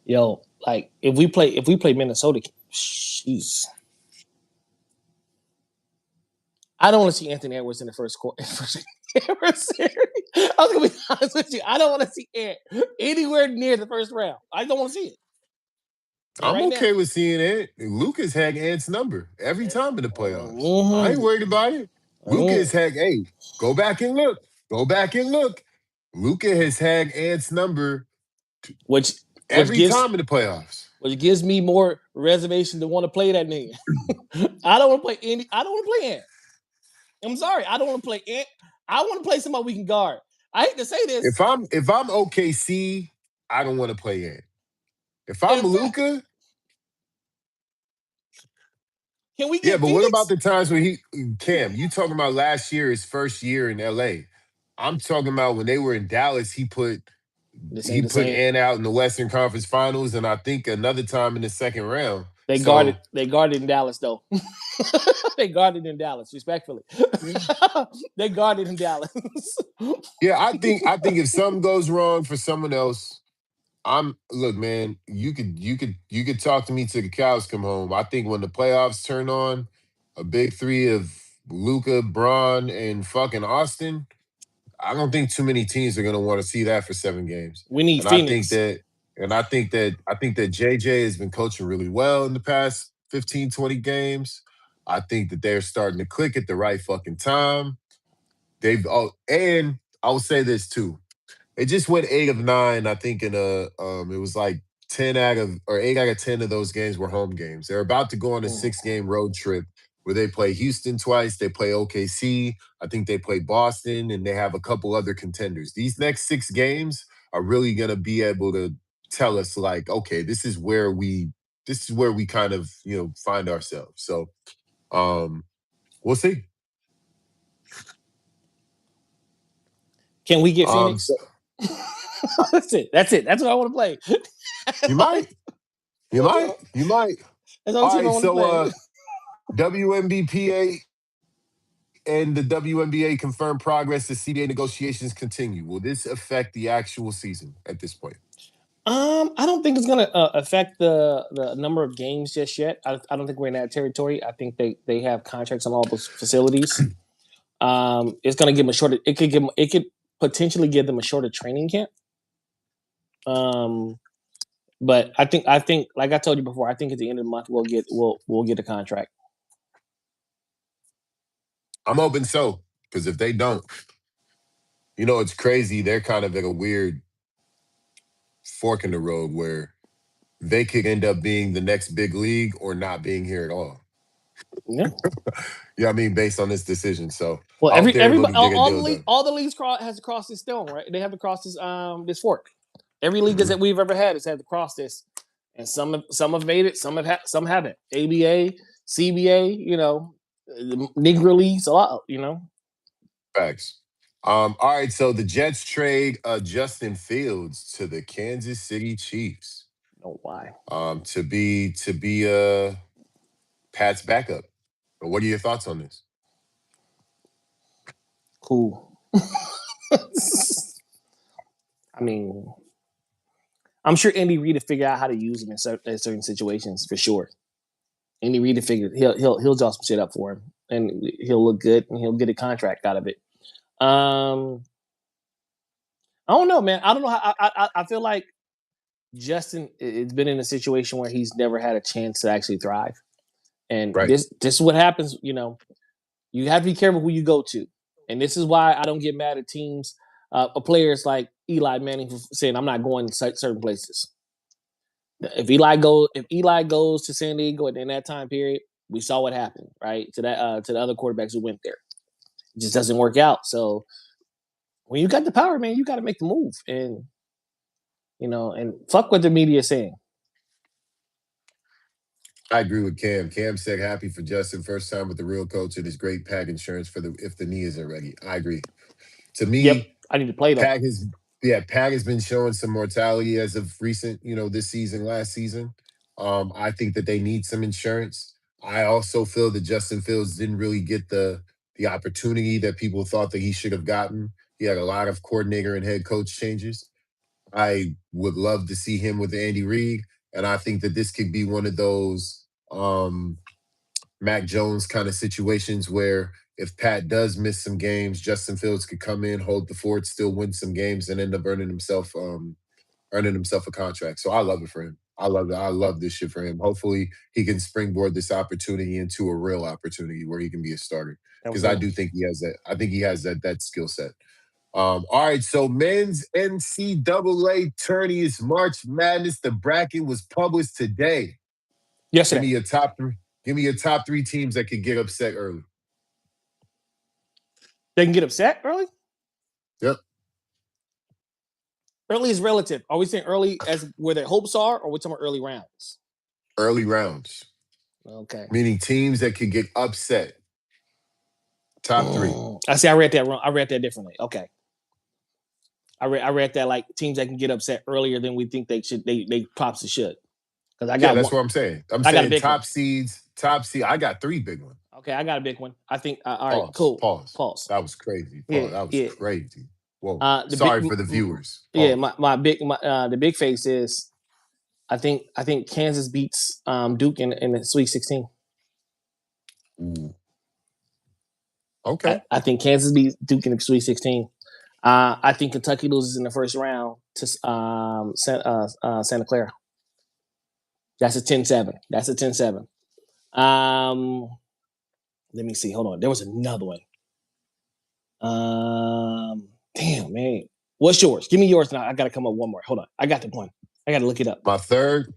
Yo, like if we play Minnesota, jeez. I don't want to see Anthony Edwards in the first quarter. I was gonna be honest with you. I don't want to see Ant anywhere near the first round. I don't want to see it. And I'm right okay now, with seeing it. Lucas had Ant's number every time in the playoffs. I ain't mhm, worried about it. Lucas mhm, had, hey, go back and look. Go back and look. Luca has had Ant's number which every gives time in the playoffs. me more reservation to want to play that nigga. I don't want to play any. I don't want to play Ant. I'm sorry. I don't want to play Ant. I want to play somebody we can guard. I hate to say this. If I'm OKC, I don't want to play Ant. If I'm In fact, Luca, can we yeah, get but what about Phoenix? the times when Cam, you talking about last year, his first year in LA. I'm talking about when they were in Dallas, This he ain't the put same. Ant out in the Western Conference Finals, and I think another time in the second round. They guarded. So They guarded in Dallas though. They guarded in Dallas. Respectfully, they guarded in Dallas. yeah, I think if something goes wrong for someone else, look, man, you could talk to me till the cows come home. I think when the playoffs turn on, a big three of Luca, Braun, and fucking Austin, I don't think too many teams are going to want to see that for 7 games. We need And I think Phoenix. that I think that JJ has been coaching really well in the past 15, 20 games. I think that they're starting to click at the right fucking time. And I will say this too. They just went 8 of 9, I think, in it was like 8 out of 10 of those games were home games. They're about to go on a Mm. 6-game road trip where they play Houston twice, they play OKC, I think they play Boston, and they have a couple other contenders. These next 6 games are really gonna be able to tell us, like, okay, this is where we kind of find ourselves. So we'll see. Can we get Phoenix? So That's it. That's it. That's what I want to play. you might, you might, you might. That's the only All team I right, want to so play. WNBPA and the WNBA confirmed progress as CBA negotiations continue. Will this affect the actual season at this point? I don't think it's gonna affect the number of games just yet. I don't think we're in that territory. I think they have contracts on all those facilities. It's gonna give them a shorter. It could potentially give them a shorter training camp. But I think like I told you before, I think at the end of the month we'll get a contract. I'm hoping so, because if they don't, it's crazy. They're kind of at a weird fork in the road where they could end up being the next big league or not being here at all. Yeah. Yeah, I mean, based on this decision. So Well, I hope they're able everybody, to get a deal done. all the leagues has to cross this stone, right? They have to cross this fork. Every league that we've ever had has had to cross this, and some have made it, some haven't. ABA, CBA, the Negro leagues, a lot. Facts. All right, so the Jets trade Justin Fields to the Kansas City Chiefs. Oh, why? To be Pat's backup. But what are your thoughts on this? Cool. I mean, I'm sure Andy Reid will figure out how to use him in certain situations for sure. Andy Reid will figure he'll draw some shit up for him, and he'll look good, and he'll get a contract out of it. I don't know, man. I don't know how. I feel like Justin has been in a situation where he's never had a chance to actually thrive, and Right. this is what happens. You know, you have to be careful who you go to, and this is why I don't get mad at teams, players like Eli Manning for saying I'm not going to certain places. If Eli goes to San Diego in that time period, we saw what happened, right? To the other quarterbacks who went there, it just doesn't work out. So when you got the power, man, you got to make the move, and and fuck what the media is saying. I agree with Cam. Cam said happy for Justin, first time with the real coach, and his great pack insurance for if the knee isn't ready. I agree. To me, Yep, I need to play though. Pack has been showing some mortality as of recent, this season, last season. I think that they need some insurance. I also feel that Justin Fields didn't really get the opportunity that people thought that he should have gotten. He had a lot of coordinator and head coach changes. I would love to see him with Andy Reid, and I think that this could be one of those Mac Jones kind of situations where if Pat does miss some games, Justin Fields could come in, hold the fort, still win some games, and end up earning himself a contract. So I love it for him. I love it. I love this shit for him. Hopefully he can springboard this opportunity into a real opportunity where he can be a starter. Because I do think he has that. I think he has that skill set. All right, so men's NCAA tourney is March Madness. The bracket was published today. Yesterday. Give me your top three. Give me your top three teams that could get upset early. They can get upset early? Yep. Early is relative. Are we saying early as where their hopes are, or we're talking about early rounds? Early rounds. Okay. Meaning teams that could get upset. Top three. I see. I read that wrong. I read that differently. Okay. I read that like teams that can get upset earlier than we think they should. They props should. Because I got that's what I'm saying. I'm saying top seeds. Top seed. I got three big ones. Okay, I got a big one. I think. All right, cool. Pause. That was crazy. Pause. That was crazy. Whoa. Sorry for the viewers. Pause. Yeah, the big face is. I think Kansas beats Duke in the Sweet 16. Ooh. Okay. I think Kansas beats Duke in the Sweet 16. I think Kentucky loses in the first round to Santa Clara. That's a 10-7. That's a 10-7. Let me see. Hold on. There was another one. Damn, man. What's yours? Give me yours now. I got to come up one more. Hold on. I got the one. I got to look it up. My third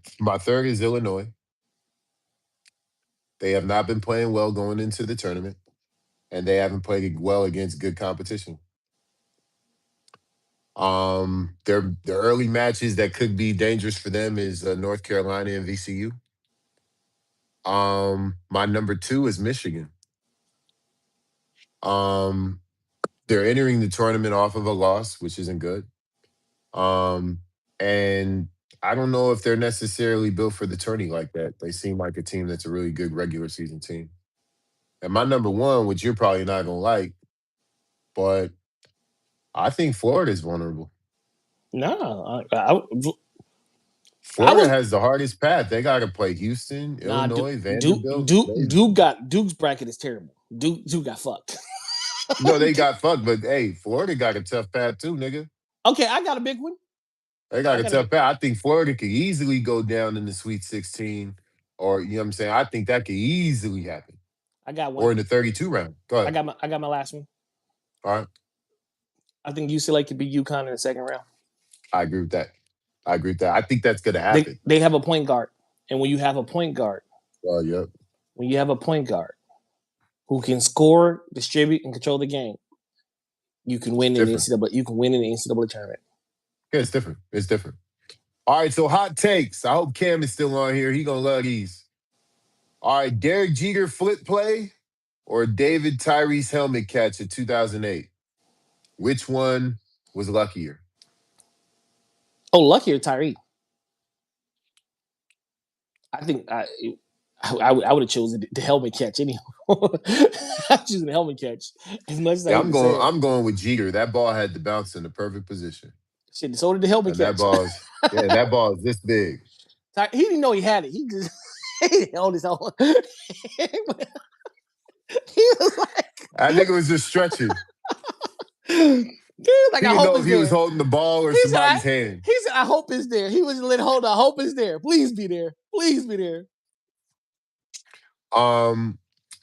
is Illinois. They have not been playing well going into the tournament, and they haven't played well against good competition. Their early matches that could be dangerous for them is North Carolina and VCU. My number two is Michigan. They're entering the tournament off of a loss, which isn't good. And I don't know if they're necessarily built for the tourney like that. They seem like a team that's a really good regular season team. And my number one, which you're probably not gonna like, but I think Florida's vulnerable. No, Florida has the hardest path. They got to play Houston, Illinois, Vanderbilt. Duke's bracket is terrible. Duke got fucked. No, they got fucked, but hey, Florida got a tough path too, nigga. Okay, I got a big one. They got a tough path. I think Florida could easily go down in the Sweet 16, or you know what I'm saying. I think that could easily happen. I got one. Or in the 32 round. Go ahead. I got my last one. All right. I think UCLA could beat UConn in the second round. I agree with that. I think that's going to happen. They have a point guard. And when you have a point guard, yep. When you have a point guard who can score, distribute, and control the game, you can win in the NCAA. You can win in the NCAA tournament. Yeah, it's different. It's different. All right, so hot takes. I hope Cam is still on here. He gonna love these. All right, Derek Jeter flip play or David Tyree's helmet catch in 2008? Which one was luckier? Oh, luckier Tyree. I think I would have chosen the helmet catch anyhow. I'm choosing the helmet catch as much as I Yeah, hate to say it. I'm going with Jeter. That ball had to bounce in the perfect position. Shit, so did the helmet And that catch. ball's that ball is this big. He didn't know he had it. He just he held his own. He was like, That nigga was just stretching. he was like, He I didn't hope know it's if he there. was holding the ball or He said, somebody's hand. He said, I hope it's there. He was lit. Hold on. I hope it's there. Please be there. Please be there.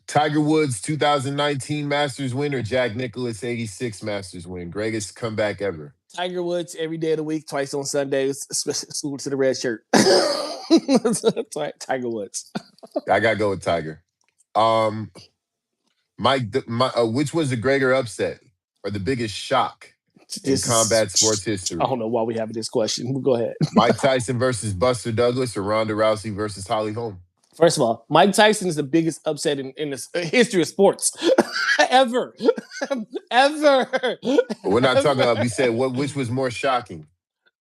Tiger Woods 2019 Masters win or Jack Nicklaus 86 Masters win? Greatest comeback ever. Tiger Woods every day of the week, twice on Sundays. Salute to the red shirt. Tiger Woods. I gotta go with Tiger. Which was the greater upset or the biggest shock in combat sports history? I don't know why we have this question. But go ahead. Mike Tyson versus Buster Douglas or Ronda Rousey versus Holly Holm? First of all, Mike Tyson is the biggest upset in the history of sports ever. Ever. We're not talking about, we said which was more shocking.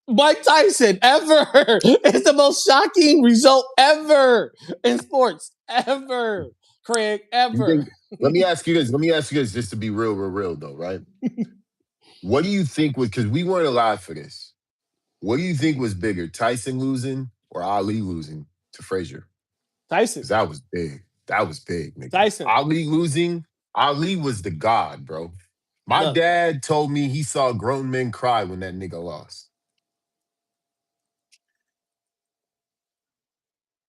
Mike Tyson, ever. It's the most shocking result ever in sports. Ever. Craig, ever. Let me ask you this just to be real though, right? What do you think was, because we weren't alive for this, what do you think was bigger, Tyson losing or Ali losing to Frazier? Tyson. That was big. That was big, nigga. Tyson. Ali losing, Ali was the god, bro. My dad told me he saw grown men cry when that nigga lost.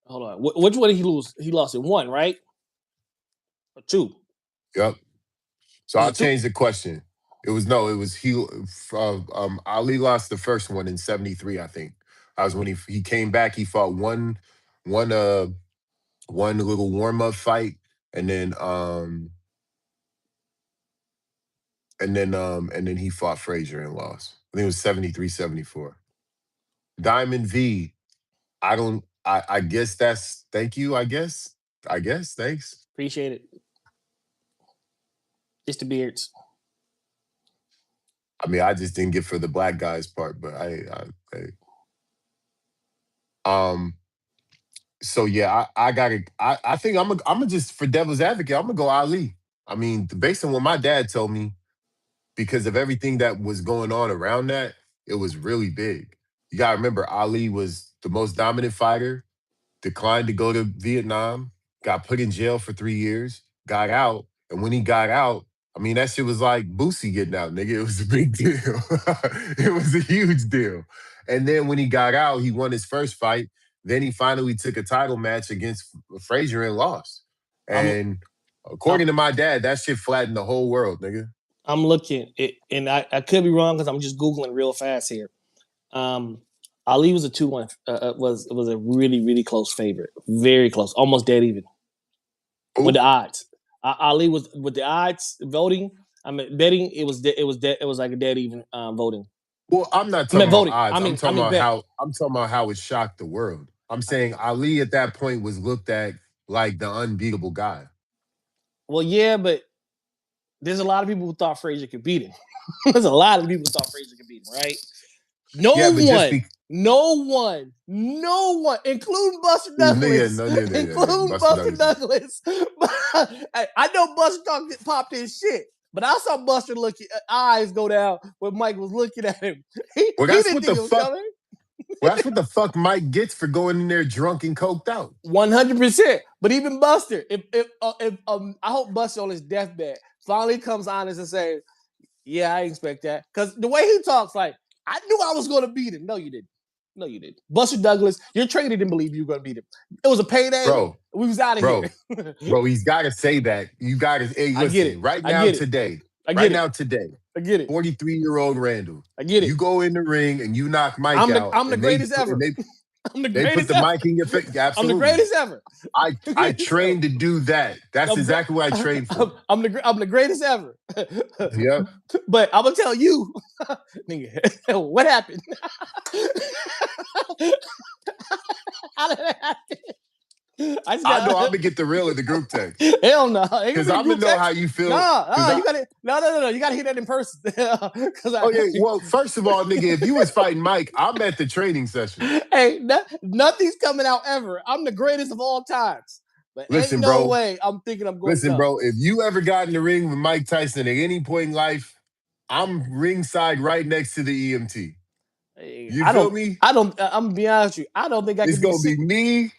Hold on. Which one did he lose? He lost in one, right? Or two? Yep. So I'll change the question. Ali lost the first one in 73, I think. That was when he came back. He fought one little warm-up fight, and then he fought Frazier and lost. I think it was 73, 74. Diamond V. I guess that's thank you, I guess. Thanks. Appreciate it. Just the beards. I mean, I just didn't get for the black guys part, but so yeah, I think I'm just, for devil's advocate, I'm gonna go Ali. I mean, based on what my dad told me, because of everything that was going on around that, it was really big. You gotta remember, Ali was the most dominant fighter, declined to go to Vietnam, got put in jail for 3 years, got out, and when he got out, I mean, that shit was like Boosie getting out, nigga. It was a big deal. It was a huge deal. And then when he got out, he won his first fight. Then he finally took a title match against Frazier and lost. And according to my dad, that shit flattened the whole world, nigga. I'm looking, and I could be wrong because I'm just Googling real fast here. Ali was a 2-1, was a really, really close favorite. Very close, almost dead even. Ooh. With the odds. Ali was, with the odds voting, I mean betting, it was like a dead even voting. Well, I'm not talking about odds. I'm talking about how it shocked the world. I'm saying Ali at that point was looked at like the unbeatable guy. Well, yeah, but there's a lot of people who thought Frazier could beat him. There's a lot of people who thought Frazier could beat him, right? No one, including Buster Douglas. Including Buster Douglas. I know Buster popped his shit, but I saw Buster eyes go down when Mike was looking at him. Well, that's what the fuck. Well, that's what the fuck Mike gets for going in there drunk and coked out. 100%. But even Buster, if I hope Buster on his deathbed finally comes honest and say, "Yeah, I expect that," because the way he talks, like, I knew I was going to beat him. No, you didn't. No, you didn't. Buster Douglas, your trainer didn't believe you were going to beat him. It was a payday. Bro, we was out of here. Bro, he's got to say that. You got to. Hey, listen, I get it. Right now, today. I get it. 43-year-old Randall. I get it. You go in the ring and you knock Mike out. I'm the greatest ever. They put the mic in your face. Absolutely. I'm the greatest ever. I trained to do that. That's exactly what I trained for. I'm the greatest ever. Yep. But I'm gonna tell you, nigga, what happened? How did that happen? I know I'm gonna get the real of the group text. Hell no. Because I'm gonna know how you feel. You gotta hit that in person. Well, first of all, nigga, if you was fighting Mike, I'm at the training session. Hey, nothing's coming out ever. I'm the greatest of all times. But listen, ain't no bro, way I'm thinking I'm going Listen, to bro, if you ever got in the ring with Mike Tyson at any point in life, I'm ringside right next to the EMT. You feel me? I'm gonna be honest with you. I don't think I can. It's gonna be me,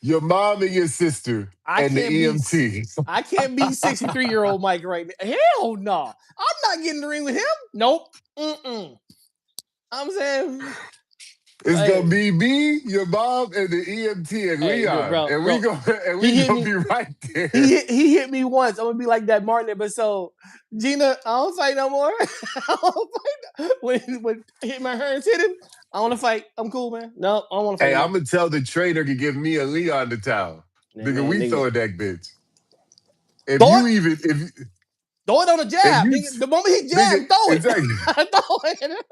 your mom, and your sister, and the EMT. I can't be 63-year-old Mike right now. Hell no. I'm not getting in the ring with him. Nope. I'm saying it's gonna be me, your mom, and the EMT and Leon, and we gonna be right there. He hit me once. I'm gonna be like that Martin episode. Gina, I don't fight no more. I don't fight. When hit my hands hit him, I want to fight. I'm cool, man. No, I don't want to fight. Hey, I'm gonna tell the trainer to give me a Leon the towel. Nigga, we throwing that bitch. If throw it on a jab. The moment he jab, throw it. Exactly. Throw it.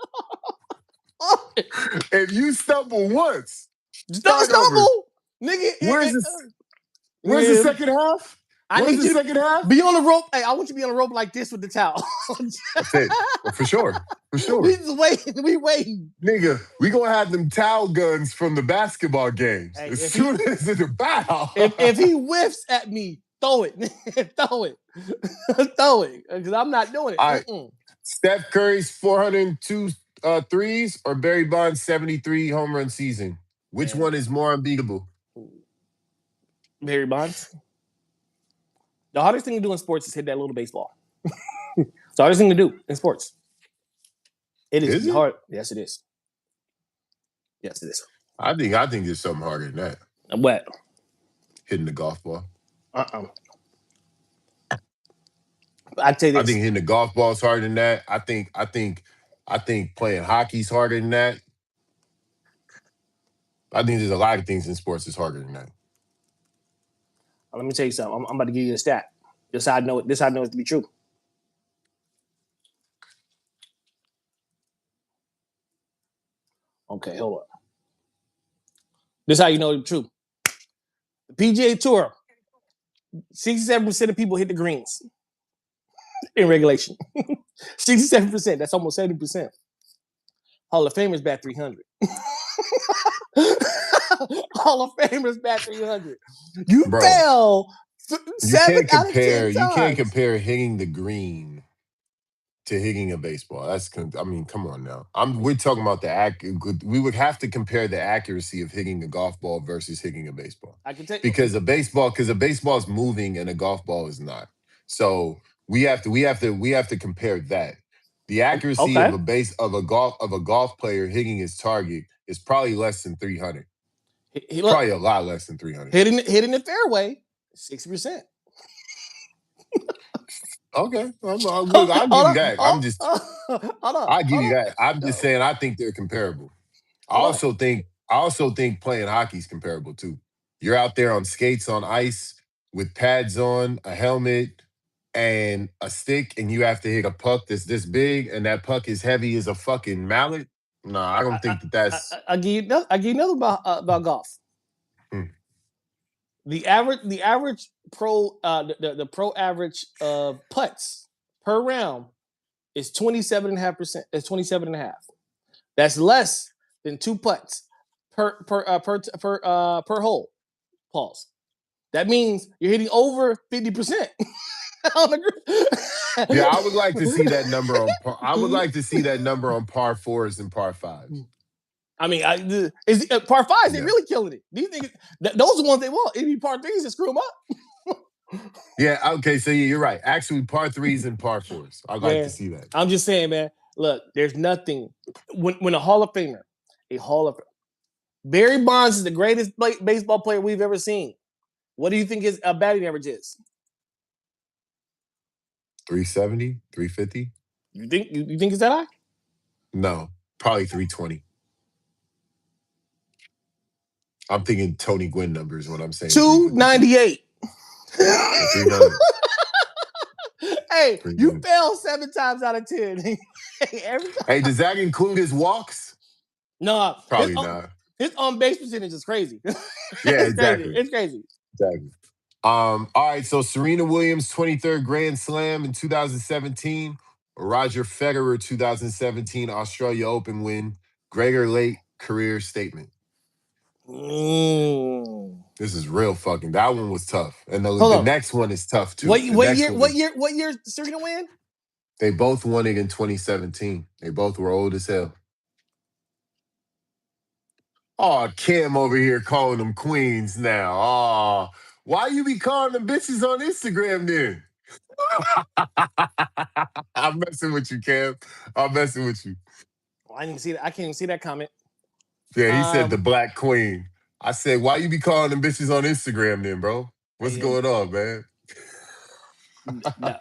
If you stumble once, don't stumble, nigga. Where's the second half? Where's the second half? Be on the rope. Hey, I want you to be on the rope like this with the towel. That's it. For sure. We just waiting. We waiting. Nigga, we gonna have them towel guns from the basketball games. Hey, as soon as it's a battle. If he whiffs at me, throw it. Throw it. Throw it. Because I'm not doing it. All right. Steph Curry's 402 threes or Barry Bonds' 73 home run season? Which one is more unbeatable? Barry Bonds. The hardest thing to do in sports is hit that little baseball. It's the hardest thing to do in sports. It is hard. Yes, it is. Yes, it is. I think there's something harder than that. What? Hitting the golf ball. I tell you this. I think hitting the golf ball is harder than that. I think playing hockey's harder than that. I think there's a lot of things in sports that's harder than that. Let me tell you something. I'm about to give you a stat. This how I know it to be true. Okay, hold on. This how you know it's true. The PGA Tour, 67% of people hit the greens in regulation. 67%. That's almost 70%. Hall of Famers bat 300. Hall of Famers bat 300. You fail 7 out of 10 times. You can't compare hitting the green to hitting a baseball. Come on now. We're talking about we would have to compare the accuracy of hitting a golf ball versus hitting a baseball. I can tell you because a baseball is moving and a golf ball is not. So we have to compare that. The accuracy of a golf player hitting his target is probably less than 300. Probably a lot less than 300. Hitting the fairway, 60%. Okay, I'll give you that. I'll give you that. I'm just saying I think they're comparable. I also think playing hockey is comparable too. You're out there on skates on ice with pads on, a helmet, and a stick, and you have to hit a puck that's this big, and that puck is heavy as a fucking mallet. No, I don't think that's. I'll give you another about golf. The average pro the pro average putts per round is 27.5%. It's 27.5. That's less than 2 putts per hole. Pause. That means you're hitting over 50%. Yeah, I would like to see that number on. I would like to see that number on par 4s and par 5s. I mean, par 5s, they really killing it. These niggas, those are the ones they want. It'd be par 3s that screw them up. Yeah, okay, so you're right. Actually, par 3s and par 4s. I'd like to see that. I'm just saying, man. Look, there's nothing. When a Hall of Famer, Barry Bonds is the greatest baseball player we've ever seen. What do you think his batting average is? 370, 350. You think it's that high? No, probably 320. I'm thinking Tony Gwynn numbers when I'm saying 298. Hey, you fail 7 times out of 10. Hey, does that include his walks? No, probably not. His on base percentage is crazy. Yeah, exactly. It's crazy. Exactly. All right, so Serena Williams 23rd Grand Slam in 2017, Roger Federer 2017 Australia Open win, Gregor Lake career statement. This is real fucking. That one was tough, and the next one is tough too. What year Serena win? They both won it in 2017. They both were old as hell. Oh, Kim over here calling them queens now. Oh, why you be calling them bitches on Instagram then? I'm messing with you, Cam. I'm messing with you. I didn't see that. I can't even see that comment. Yeah, he said the Black Queen. I said, why you be calling them bitches on Instagram then, bro? What's going on, man?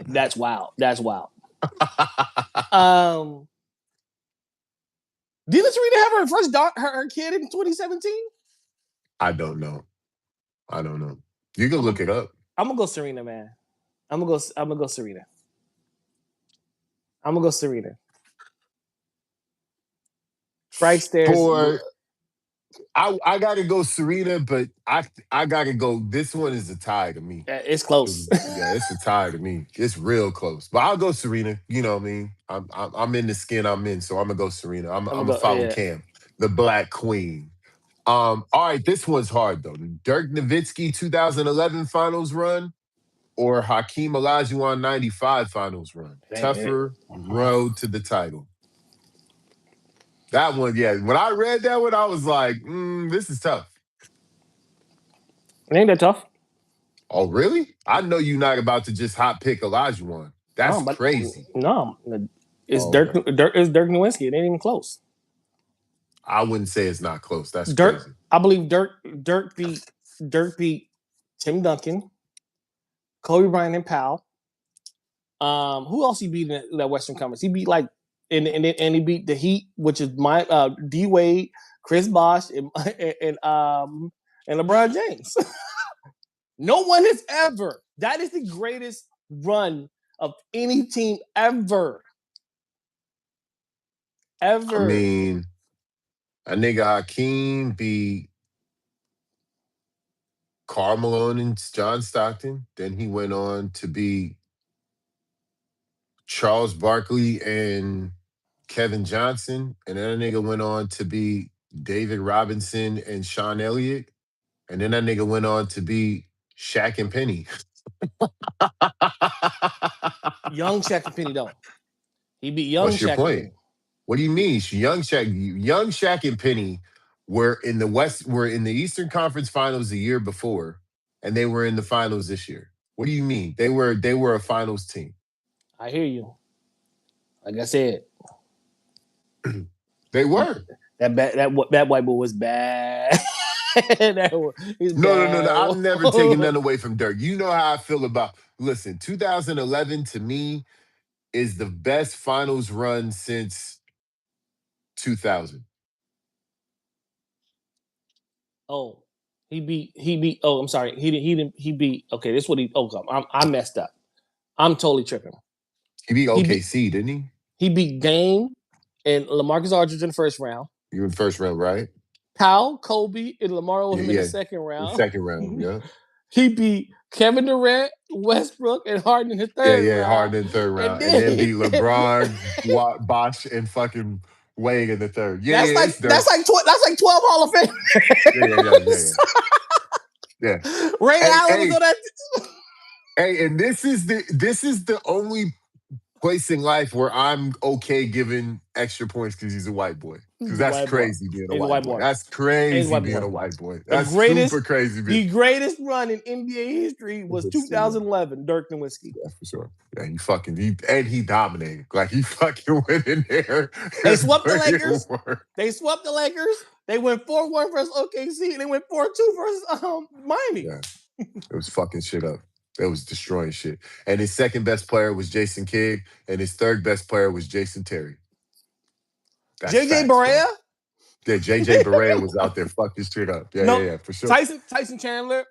That's wild. That's wild. Didn't Serena have her first her kid in 2017? I don't know. You can look it up. I'm gonna go Serena, man. I'm gonna go Serena. I'm gonna go Serena. Right there. I gotta go Serena, but I gotta go. This one is a tie to me. It's close. Yeah, it's a tie to me. It's real close. But I'll go Serena. You know what I mean? I'm in the skin I'm in, so I'm gonna go Serena. I'm gonna follow Cam, the Black Queen. All right, this one's hard though. Dirk Nowitzki 2011 finals run or Hakeem Olajuwon 95 finals run. Tougher road to the title. That one, yeah. When I read that one, I was like, this is tough. It ain't that tough. Oh, really? I know you're not about to just hot pick Olajuwon. That's crazy. No, it's Dirk Nowitzki. It ain't even close. I wouldn't say it's not close. That's crazy. I believe Dirk beat Tim Duncan, Kobe Bryant, and Powell. Who else he beat in that Western Conference? He beat and he beat the Heat, which is my D Wade, Chris Bosh, and LeBron James. No one has ever. That is the greatest run of any team ever. I mean, a nigga Hakeem beat Karl Malone and John Stockton. Then he went on to beat Charles Barkley and Kevin Johnson. And then a nigga went on to beat David Robinson and Sean Elliott. And then that nigga went on to beat Shaq and Penny. Young Shaq and Penny, though. He beat young Shaq. What's your point? What do you mean? Young Shaq and Penny were in the Eastern Conference Finals the year before, and they were in the finals this year. What do you mean? They were a finals team. I hear you. Like I said, they were. That white boy was bad. No. I'm never taking none away from Dirk. You know how I feel about. Listen, 2011 to me is the best finals run since 2000. Oh, he beat. Oh, I'm sorry. He beat. Okay, this is what he. Oh, I messed up. I'm totally tripping. He beat OKC, didn't he? He beat Game and LaMarcus Aldridge in the first round. You were in the first round, right? Powell, Kobe, and Lamar Odom in the second round. The second round, yeah. He beat Kevin Durant, Westbrook, and Harden in the third round. Yeah, Harden in the third round. And then beat LeBron, Bosh, and fucking Wade in the third. Yeah, that's like 12 Hall of Fame. Yeah. Ray Allen was on that. Hey, and this is the only place in life where I'm okay giving extra points because he's a white boy. Because that's crazy being a white boy. That's crazy being a white boy. That's super crazy. The greatest run in NBA history was 2011, Dirk Nowitzki. Yeah, for sure. Yeah, he dominated. Like he fucking went in there. They swept the Lakers. They went 4-1 versus OKC, and they went 4-2 versus Miami. Yeah, it was fucking shit up. It was destroying shit. And his second best player was Jason Kidd, and his third best player was Jason Terry. JJ Barea? Yeah, JJ Barea was out there fucking shit up. Yeah, for sure. Tyson Chandler,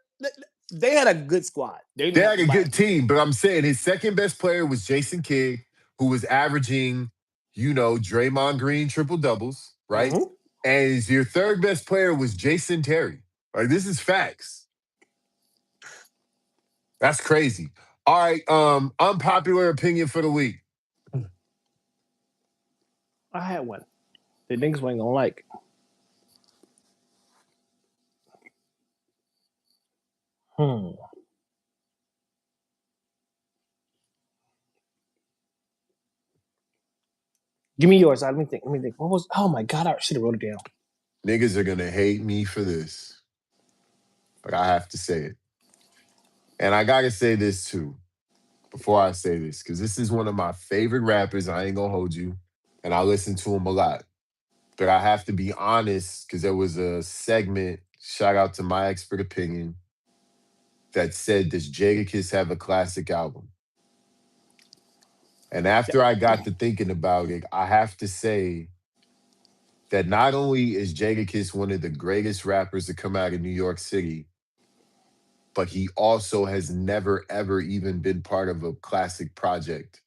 they had a good squad. They had a good team, but I'm saying his second best player was Jason Kidd, who was averaging, Draymond Green triple doubles, right? Mm-hmm. and your third best player was Jason Terry. Like, this is facts. That's crazy. All right, unpopular opinion for the week. I had one. The niggas ain't gonna like. Give me yours. Let me think. What was? Oh my god! I should have wrote it down. Niggas are gonna hate me for this, but I have to say it. And I gotta say this too before I say this, because this is one of my favorite rappers. I ain't gonna hold you, and I listen to him a lot. But I have to be honest, because there was a segment, shout out to my expert opinion, that said, does Jadakiss have a classic album? And after I got to thinking about it, I have to say that not only is Jadakiss one of the greatest rappers to come out of New York City, but he also has never, ever even been part of a classic project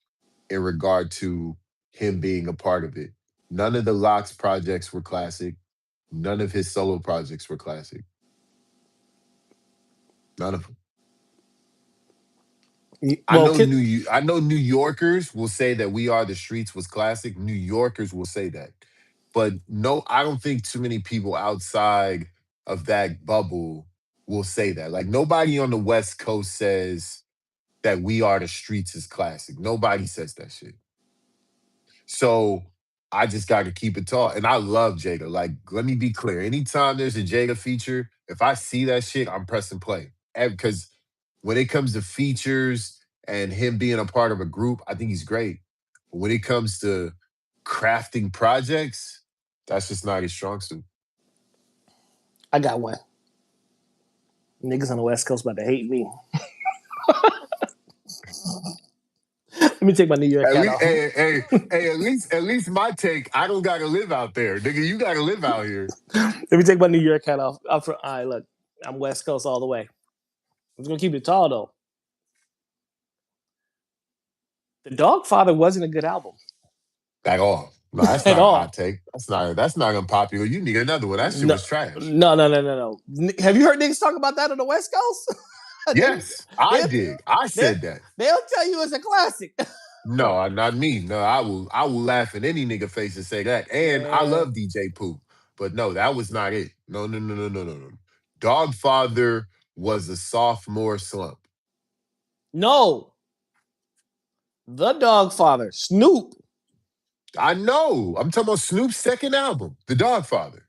in regard to him being a part of it. None of the Locks projects were classic. None of his solo projects were classic. None of them. I know New Yorkers will say that We Are the Streets was classic. New Yorkers will say that. But no, I don't think too many people outside of that bubble will say that. Like, nobody on the West Coast says that We Are the Streets is classic. Nobody says that shit. So I just got to keep it tall. And I love Jada. Like, let me be clear. Anytime there's a Jada feature, if I see that shit, I'm pressing play. Because when it comes to features and him being a part of a group, I think he's great. But when it comes to crafting projects, that's just not his strong suit. I got one. Niggas on the West Coast about to hate me. Let me take my New York hat off. Hey, at least my take, I don't gotta live out there. Nigga, you gotta live out here. Let me take my New York hat off. All right, look, I'm West Coast all the way. I'm just gonna keep it tall though. The Dogfather wasn't a good album. At all. No, that's not a hot take. That's not unpopular. You need another one. That shit was trash. No. Have you heard niggas talk about that on the West Coast? Yes, I did. I said that. They'll tell you it's a classic. No, not me. No, I will laugh in any nigga face and say that. And I love DJ Pooh. But no, that was not it. No. Dogfather was a sophomore slump. No. The Dogfather, Snoop. I know. I'm talking about Snoop's second album, The Dogfather.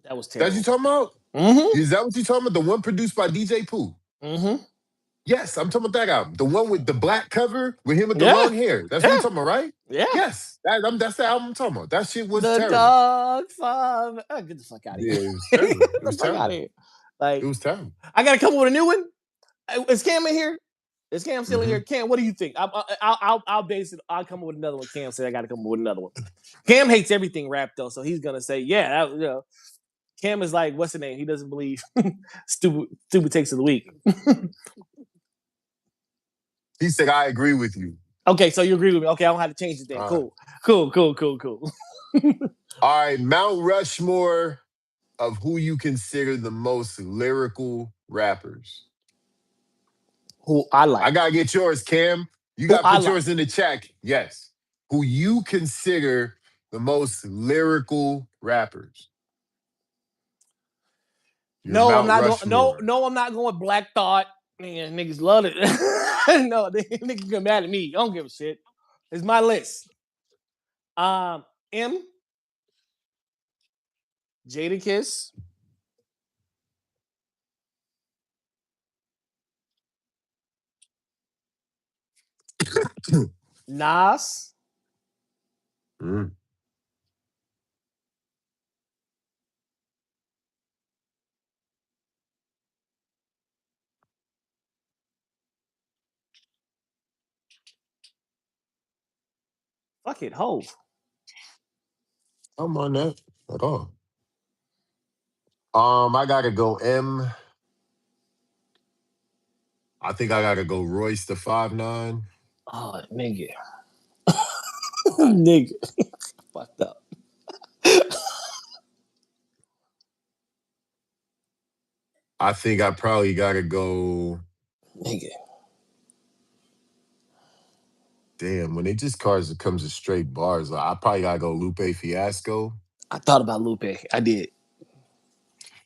That was terrible. That's what you talking about? Mm-hmm. Is that what you talking about? The one produced by DJ Pooh? Mm-hmm. Yes, I'm talking about that album. The one with the black cover with him with the long hair. That's what you're talking about, right? Yeah. Yes. That's the album I'm talking about. That shit was terrible. The Dogfather. Oh, get the fuck out of here. Yeah, it was terrible. It was terrible. Out of here. Like, it was terrible. I got to come up with a new one. Is Cam in here? Is Cam still in here? Cam, what do you think? I'll base it. I'll come up with another one. Cam said I got to come up with another one. Cam hates everything rap though, so he's gonna say, yeah, that, you know. Cam is like, what's the name? He doesn't believe stupid takes of the week. He said, I agree with you. Okay, so you agree with me. Okay, I don't have to change it then. Cool. All right, Mount Rushmore of who you consider the most lyrical rappers. Who I like. I gotta get yours, Cam. You gotta put yours in the chat. Yes. Who you consider the most lyrical rappers. No, I'm not going. No, I'm not going Black Thought. Man, niggas love it. No, niggas get mad at me. I don't give a shit. It's my list. M. Jadakiss. Nas. Fuck it, Hove. I'm on that at all. I gotta go M. I think I gotta go Royce the 5'9". Oh, nigga. Nigga. Fucked up. I think I probably gotta go. Nigga. Damn, when it just comes to straight bars, like, I probably gotta go Lupe Fiasco. I thought about Lupe. I did.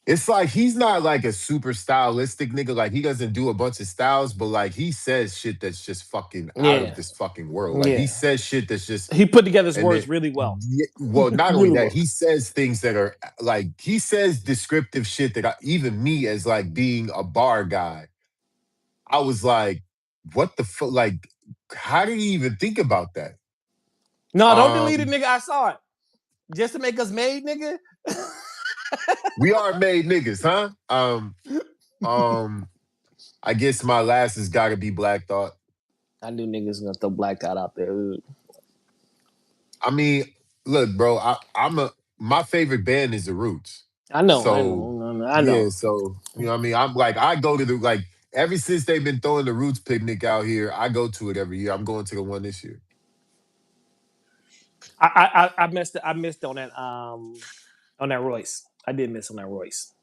It's like he's not like a super stylistic nigga. Like he doesn't do a bunch of styles, but like he says shit that's just fucking out of Yeah. this fucking world. Like he Yeah. says shit that's just He put together his and then words really well. well, not only Really that, well. he says things that are like he says descriptive shit that even me as like being a bar guy, I was like, what the fuck? Like, how did he even think about that? No, don't delete it, nigga. I saw it. Just to make us made, nigga. We are made niggas, huh? I guess my last has got to be Black Thought. I knew niggas gonna throw Black Thought out there. I mean, look, bro, my favorite band is The Roots. I know. Yeah, so you know what I mean? I'm like, I go to the like ever since they've been throwing the Roots picnic out here, I go to it every year. I'm going to the one this year. I missed on that Royce. I did miss on that Royce.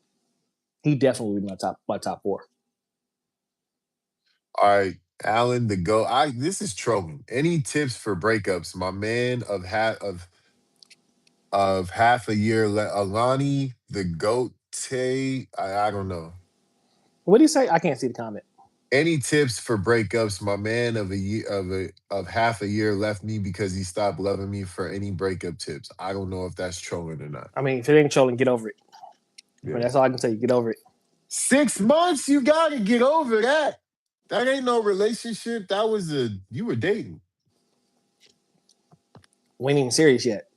He definitely would be my top 4. All right, Alan, the go. This is trolling. Any tips for breakups? My man of half a year, Alani, the goat. I don't know. What do you say? I can't see the comment. Any tips for breakups? My man of a year of half a year left me because he stopped loving me. For any breakup tips, I don't know if that's trolling or not. I mean, if it ain't trolling, get over it. Yeah. That's all I can tell you. Get over it. 6 months, you gotta get over that. That ain't no relationship. You were dating. We ain't even serious yet.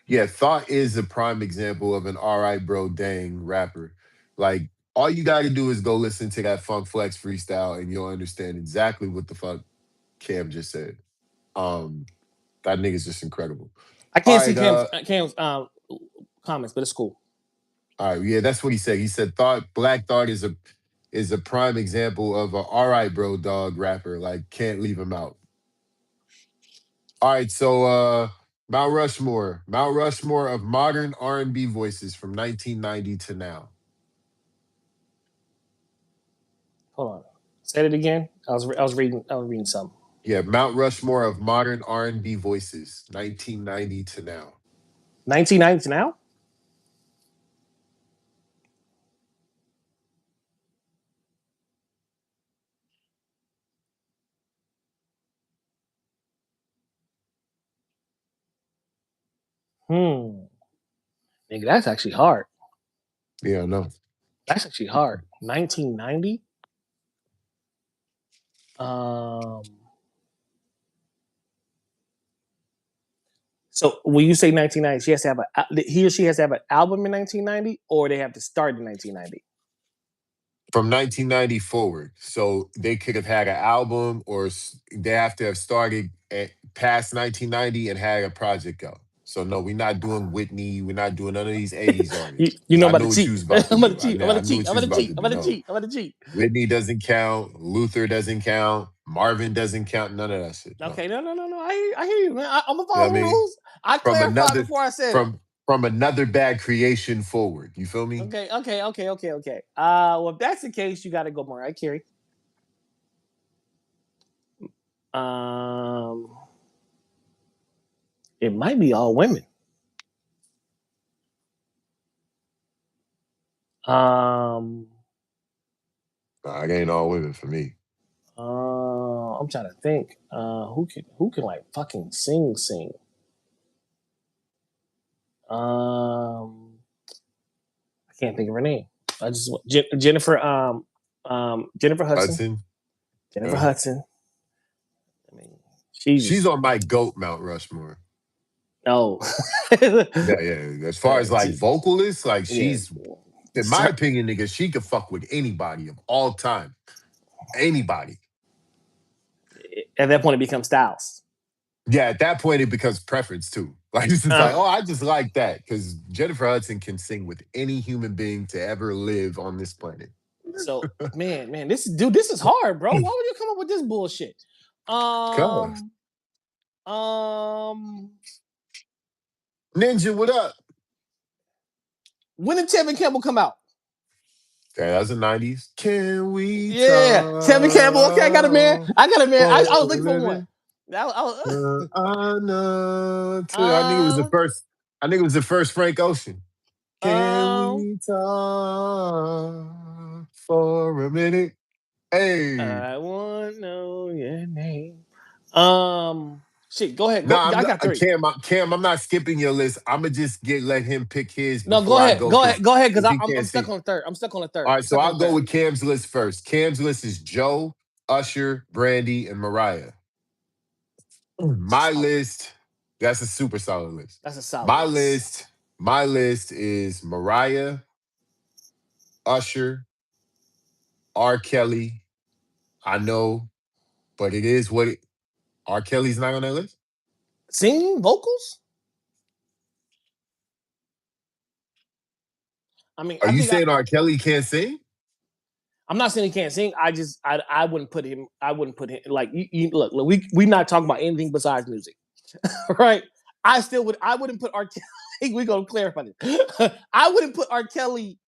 Yeah, Thought is a prime example of an all right, bro, dang rapper. Like, all you got to do is go listen to that Funk Flex freestyle and you'll understand exactly what the fuck Cam just said. That nigga's just incredible. I can't see Cam's comments, but it's cool. All right, yeah, that's what he said. He said Black Thought is a prime example of a all right, bro, dog rapper. Like, can't leave him out. All right, so Mount Rushmore of modern R&B voices from 1990 to now. Hold on, say it again. I was reading something. Yeah, Mount Rushmore of modern R&B voices, 1990 to now. 1990 to now? Nigga, that's actually hard. Yeah, I know. That's actually hard. 1990? So when you say 1990, he or she has to have an album in 1990, or they have to start in 1990? From 1990 forward. So they could have had an album, or they have to have started past 1990 and had a project out. So no, we're not doing Whitney. We're not doing none of these 80s artists. You know I about knew to what cheat. you was about to I'm do. about to cheat. I'm about to cheat. Whitney doesn't count. Luther doesn't count. Marvin doesn't count. None of that shit. No. Okay, no. I hear you, man. I'm gonna follow the rules. I clarified before I said from another bad creation forward. You feel me? Okay. Well, if that's the case, you got to go Mariah Carey. It might be all women. It ain't all women for me. I'm trying to think. Who can like fucking sing? I can't think of her name. I just Jennifer Hudson. Jennifer Hudson. I mean, she's on my GOAT Mount Rushmore. No. yeah. As far as like vocalists, like she's, in my opinion, nigga, she could fuck with anybody of all time. Anybody. At that point, it becomes styles. Yeah, at that point, it becomes preference too. Like it's like, oh, I just like that because Jennifer Hudson can sing with any human being to ever live on this planet. So, man, this is hard, bro. Why would you come up with this bullshit? Ninja, what up? When did Tevin Campbell come out? Yeah, that was the 90s. Can we Yeah, Tevin Campbell. Okay, I got a man. talk I got a man. I for was a looking for one. living? I know. I think it was the uh, first. I think it was the first Frank Ocean. Can um, we talk for a minute? Hey. I want to know your name. Shit. Go ahead. No, Go. I got three. Cam, I'm not skipping your list. I'm gonna just let him pick his No, go before I ahead. go Go ahead. because Go ahead. Because he I'm can't stuck see. on the third. I'm stuck on the third. All I'm right, so stuck on I'll the go third. with Cam's list first. Cam's list is Joe, Usher, Brandy, and Mariah. That's a My solid. list, that's a super solid list. That's a solid My list. list, my list is Mariah, Usher, R. Kelly. I know, but it is what it. R. Kelly's not on that list. Singing vocals. I mean, Are I you think I. saying R. Kelly can't sing? I'm not saying he can't sing. I wouldn't put him. I wouldn't put him like look. We not talking about anything besides music, right? I wouldn't put R. Kelly. We gonna clarify this. I wouldn't put R. Kelly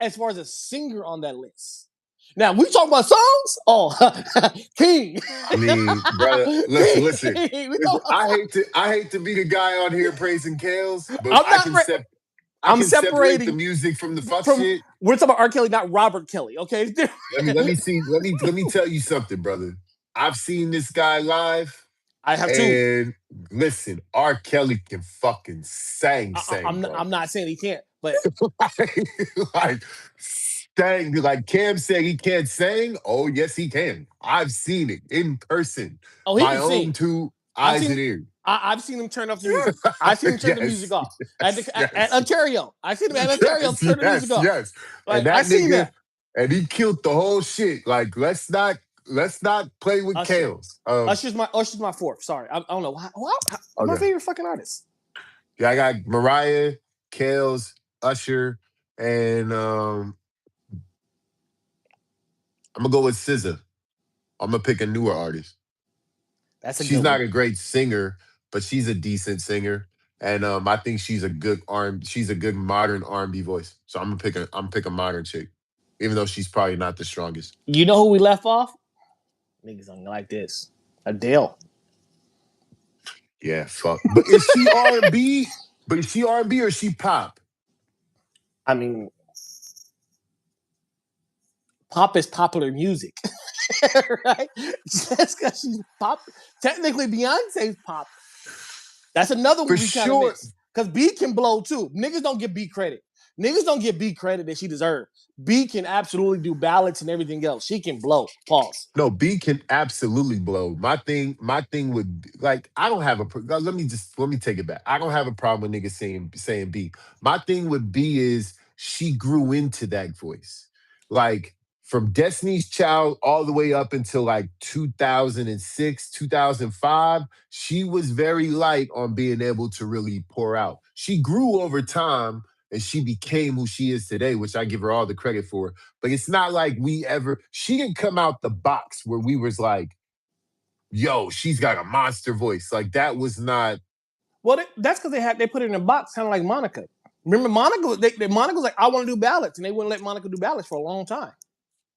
as far as a singer on that list. Now we talk about songs. Oh, King, I mean, brother, listen, listen. King. We talk about songs. I hate to be the guy on here praising Kales, but I'm not. I I'm can separate the separating music from the fuck from. shit. We're talking about R. Kelly, not Robert Kelly. Okay. Let me see. Let me tell you something, brother. I've seen this guy live, I have two. and listen, R. Kelly can fucking sing, bro. I'm not saying he can't, but like sang, like Cam said, he can't sing. Oh yes, he can. I've seen it in person, oh, he my can own sing. two I've eyes seen. and ears. I've seen him turn off the music. I've seen him turn the music Yes, off yes, at yes, Ontario. I've seen him at Ontario yes, turn the music yes, off. yes. And Like I that seen nigga, that. and he killed the whole shit. Like, let's not play with Usher. Kales. Usher's my fourth. Sorry, I don't know. My Okay. favorite fucking artist. Yeah, I got Mariah, Kales, Usher, and I'm gonna go with SZA. I'm gonna pick a newer artist. That's a She's good not one. a great singer, but she's a decent singer. And I think she's a good modern R&B voice. So I'm pick a modern chick, even though she's probably not the strongest. You know who we left off? Niggas don't like this. Adele. Yeah, fuck. But is she R&B? But is she R&B or is she pop? I mean, pop is popular music, right? Just because she's pop, technically Beyonce's pop. That's another For one we kind of sure. miss. Because B can blow too. Niggas don't give B credit. Niggas don't give B credit that she deserves. B can absolutely do ballads and everything else. She can blow. Pause. No, B can absolutely blow. My thing would like I don't have a let me take it back. I don't have a problem with niggas saying B. My thing with B is she grew into that voice. Like from Destiny's Child all the way up until like 2006, 2005, she was very light on being able to really pour out. She grew over time and she became who she is today, which I give her all the credit for. But it's not like she didn't come out the box where we was like, yo, she's got a monster voice. Like that was not. Well, that's because they put it in a box, kind of like Monica. Remember Monica? Monica was like, I want to do ballads, and they wouldn't let Monica do ballads for a long time.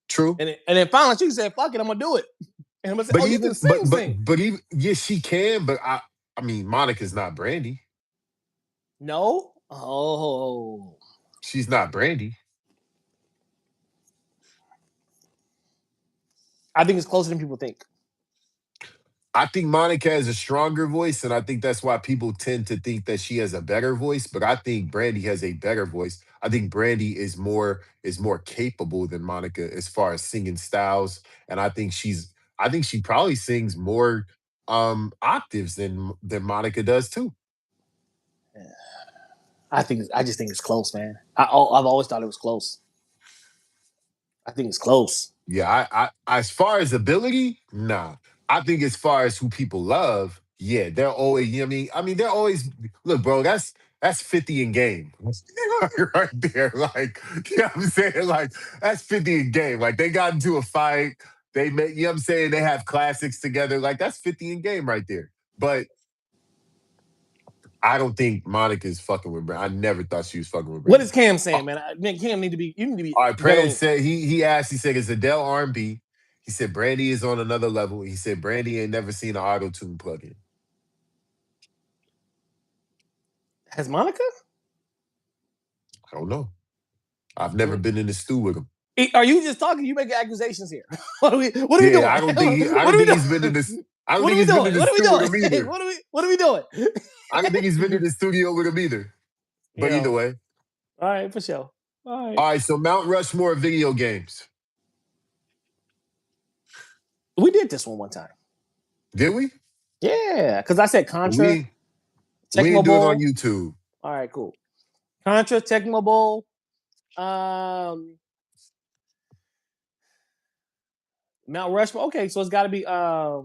True. And then finally she said, "Fuck it, I'm gonna do it." And I'm gonna say, But "Oh, you even can sing." but even yes, she can, but I mean Monica's not Brandy. No. Oh. She's not Brandy. I think it's closer than people think. I think Monica has a stronger voice, and I think that's why people tend to think that she has a better voice. But I think Brandy has a better voice. I think Brandy is more capable than Monica as far as singing styles, and I think she probably sings more octaves than Monica does too. I just think it's close, man. I've always thought it was close. I think it's close. Yeah, as far as ability, nah. I think as far as who people love, yeah, they're always. You know what I mean, they're always look, bro. That's 50 in game, right there. Like, you know what I'm saying? Like, that's 50 in game. Like, they got into a fight. They made, you know what I'm saying? They have classics together. Like, that's 50 in game right there. But I don't think Monica's fucking with Brandy. I never thought she was fucking with What Brandy. is Cam saying, man? Man, Cam need to be. You need to be All right, better. Prince said he asked. He said, "Is Adele R&B?" He said, "Brandy is on another level." He said, "Brandy ain't never seen an auto tune plug-in." Has Monica? I don't know. I've never been in the stew with him. Are you just talking? You making accusations here. What are we doing? I don't think he's been in this. I don't think he's been in the studio with him either. What are we doing? I don't think he's been in the studio with him either. But either way. All right, for sure. All right, so Mount Rushmore video games. We did this one time. Did we? Yeah, because I said Contra. We didn't do it on YouTube. All right, cool. Contra, Tecmo Bowl. Mount Rushmore. Okay, so it's got to be not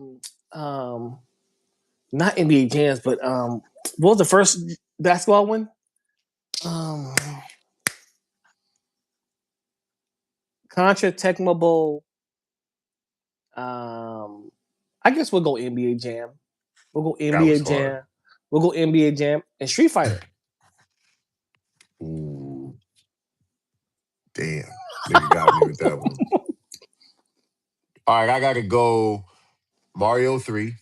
NBA Jams, but what was the first basketball one? Contra, Tecmo Bowl. I guess we'll go NBA Jam. We'll go NBA Jam. Hard. We'll go NBA Jam and Street Fighter. Ooh. Damn. Nigga got me with that one. All right, I gotta go Mario 3.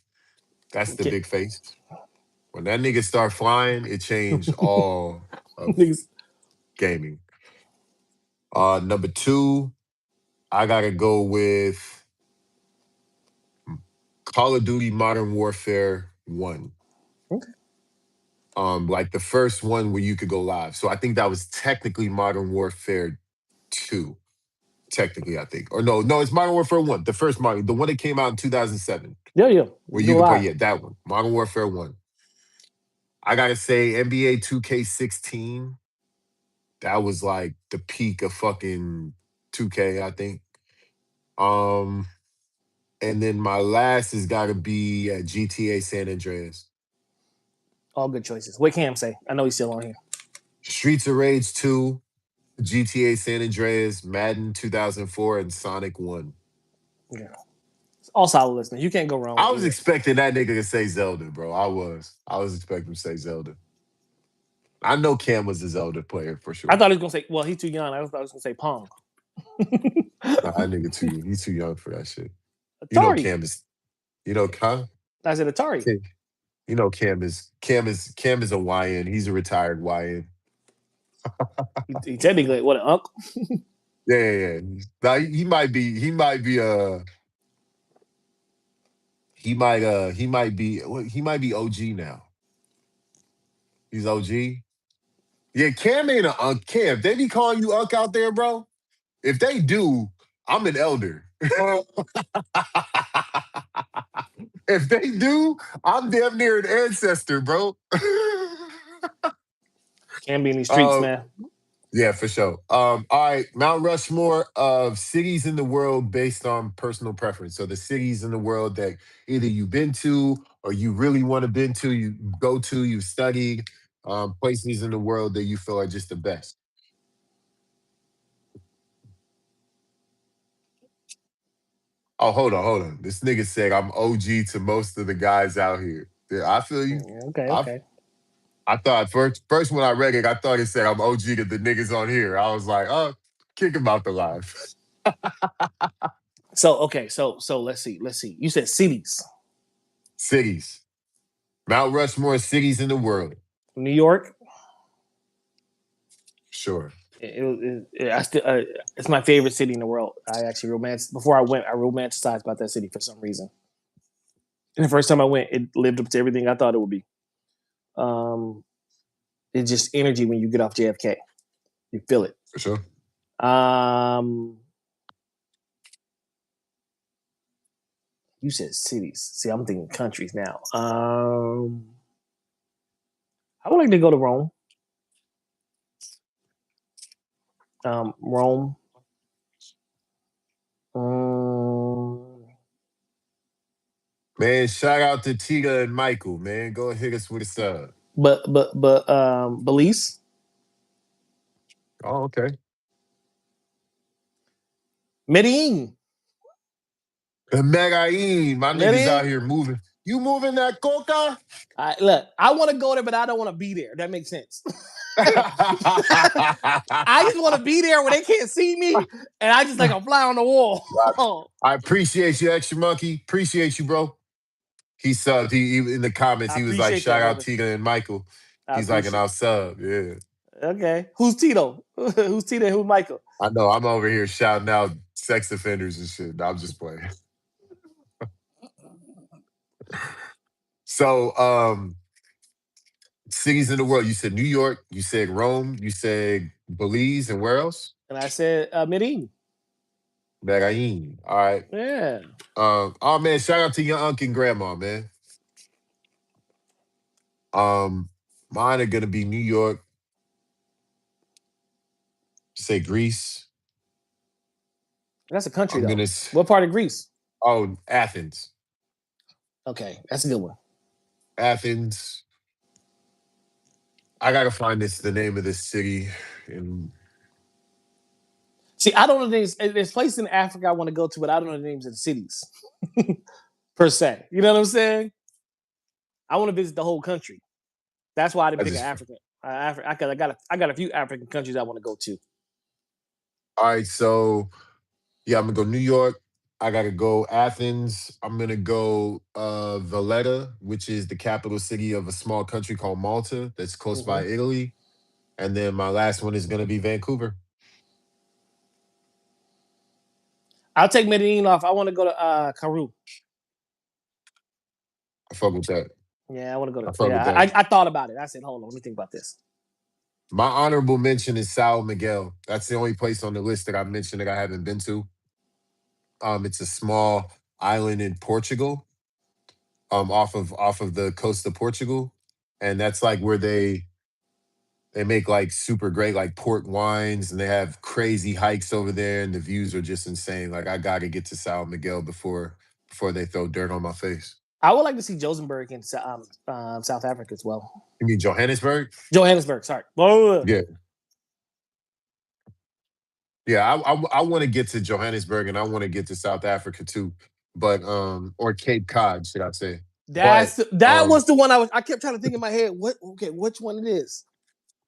That's the big face. When that nigga start flying, it changed all of gaming. Number 2, I gotta go with Call of Duty Modern Warfare 1. Okay. Like the first one where you could go live. So I think that was technically Modern Warfare 2. Technically, I think. Or no, it's Modern Warfare 1. The first Modern, the one that came out in 2007. Yeah. Where you could play, that one. Modern Warfare 1. I gotta say, NBA 2K16. That was like the peak of fucking 2K, I think. And then my last has got to be GTA San Andreas. All good choices. What Cam say? I know he's still on here. Streets of Rage 2, GTA San Andreas, Madden 2004, and Sonic 1. Yeah. All solid listeners. You can't go wrong. I was expecting that nigga to say Zelda, bro. I was expecting him to say Zelda. I know Cam was a Zelda player for sure. I thought he was gonna say, well, he's too young. I thought he was gonna say Pong. That nigga he's too young for that shit. Atari. You know Cam is, huh? I said Atari. You know Cam is a YN. He's a retired YN. he technically what, an uncle? Yeah. Now he might be OG now. He's OG. Yeah, Cam ain't an Unk. Cam, they be calling you Unk out there, bro? If they do, I'm an elder. If they do, I'm damn near an ancestor, bro. Can't be in these streets, man. Yeah, for sure. All right, Mount Rushmore of cities in the world based on personal preference. So the cities in the world that either you've been to or you really want to been to, you go to, you studied, places in the world that you feel are just the best. Oh, hold on. This nigga said I'm OG to most of the guys out here. Yeah, I feel you. Okay. I thought first when I read it, I thought it said I'm OG to the niggas on here. I was like, oh, kick him out the live. So let's see. You said cities. Cities. Mount Rushmore cities in the world. New York. Sure. It's my favorite city in the world. I actually before I went, I romanticized about that city for some reason. And the first time I went, it lived up to everything I thought it would be. It's just energy when you get off JFK. You feel it. For sure. You said cities. See, I'm thinking countries now. I would like to go to Rome. Rome. Man, shout out to Tita and Michael, man. Go hit us with a sub. But Belize. Oh, okay. Medellin. Medellin. My niggas out here moving. You moving that coca? Look, I want to go there, but I don't want to be there. That makes sense. I just want to be there where they can't see me, and I just like a fly on the wall. I appreciate you, Extra Monkey. Appreciate you, bro. He subbed. He in the comments. I He was like, appreciate "Shout that, out brother. Tina and Michael." I He's like, "And appreciate I'll sub." Yeah, it. Okay. Who's Tito? Who's Tito and who's Michael? I know. I'm over here shouting out sex offenders and shit. No, I'm just playing. So, cities in the world. You said New York. You said Rome. You said Belize, and where else? And I said Medellin. Medellin. All right. Yeah. Oh man, shout out to your uncle and grandma, man. Mine are gonna be New York. Say Greece. That's a country, I'm though. gonna. What part of Greece? Oh, Athens. Okay, that's a good one. Athens. I gotta find the name of this city. And See, I don't know the names. There's places in Africa I want to go to, but I don't know the names of the cities per se. You know what I'm saying? I want to visit the whole country. That's why I didn't I pick just. Africa. I got a few African countries I want to go to. All right, so yeah, I'm gonna go New York. I gotta go Athens. I'm gonna go Valletta, which is the capital city of a small country called Malta, that's close by Mm-hmm. Italy. And then my last one is gonna be Vancouver. I'll take Medellin off. I want to go to Cairo. I fuck with that. Yeah, I want to go I to. fuck with Yeah, that. I thought about it. I said, hold on, let me think about this. My honorable mention is Sao Miguel. That's the only place on the list that I mentioned that I haven't been to. It's a small island in Portugal, off of the coast of Portugal, and that's like where they make like super great like port wines, and they have crazy hikes over there, and the views are just insane. Like I gotta get to Sao Miguel before they throw dirt on my face. I would like to see Josenberg in South Africa as well. You mean Johannesburg? Johannesburg, sorry. Yeah. Yeah, I want to get to Johannesburg and I want to get to South Africa too, but or Cape Cod, should I say? But That was the one I kept trying to think in my head. Which one it is?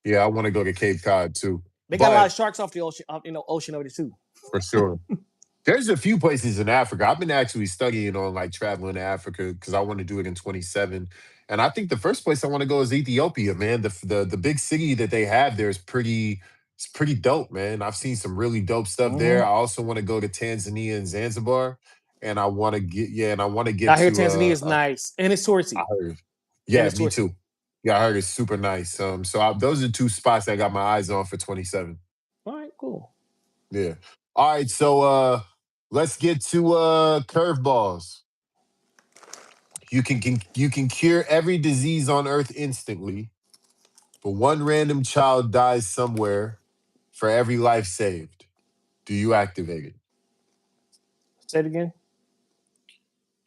yeah, I want to go to Cape Cod too. They got a lot But of sharks off the ocean, ocean over there too. for sure, there's a few places in Africa. I've been actually studying on like traveling to Africa because I want to do it in 27. And I think the first place I want to go is Ethiopia, man. The big city that they have there is pretty dope, man. I've seen some really dope stuff there. I Mm-hmm. also want to go to Tanzania and Zanzibar. And I want to get I hear to Tanzania is nice and it's I touristy. heard. And Yeah, it's me touristy. too. Yeah, I heard it's super nice. Those are two spots I got my eyes on for 27. All right, cool. Yeah. All right, so let's get to curveballs. You can cure every disease on earth instantly, but one random child dies somewhere for every life saved. Do you activate it? Say it again.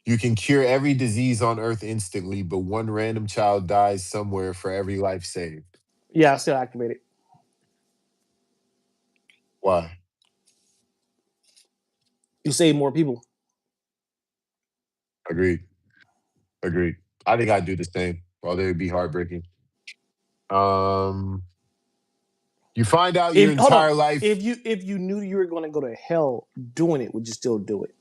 You can cure every disease on earth instantly, but one random child dies somewhere for every life saved. Yeah, I still activate it. Why? You save more people. Agreed. Agreed. I think I'd do the same. Although it'd be heartbreaking. Um, you find out your If hold on, entire life. if you knew you were going to go to hell doing it, would you still do it?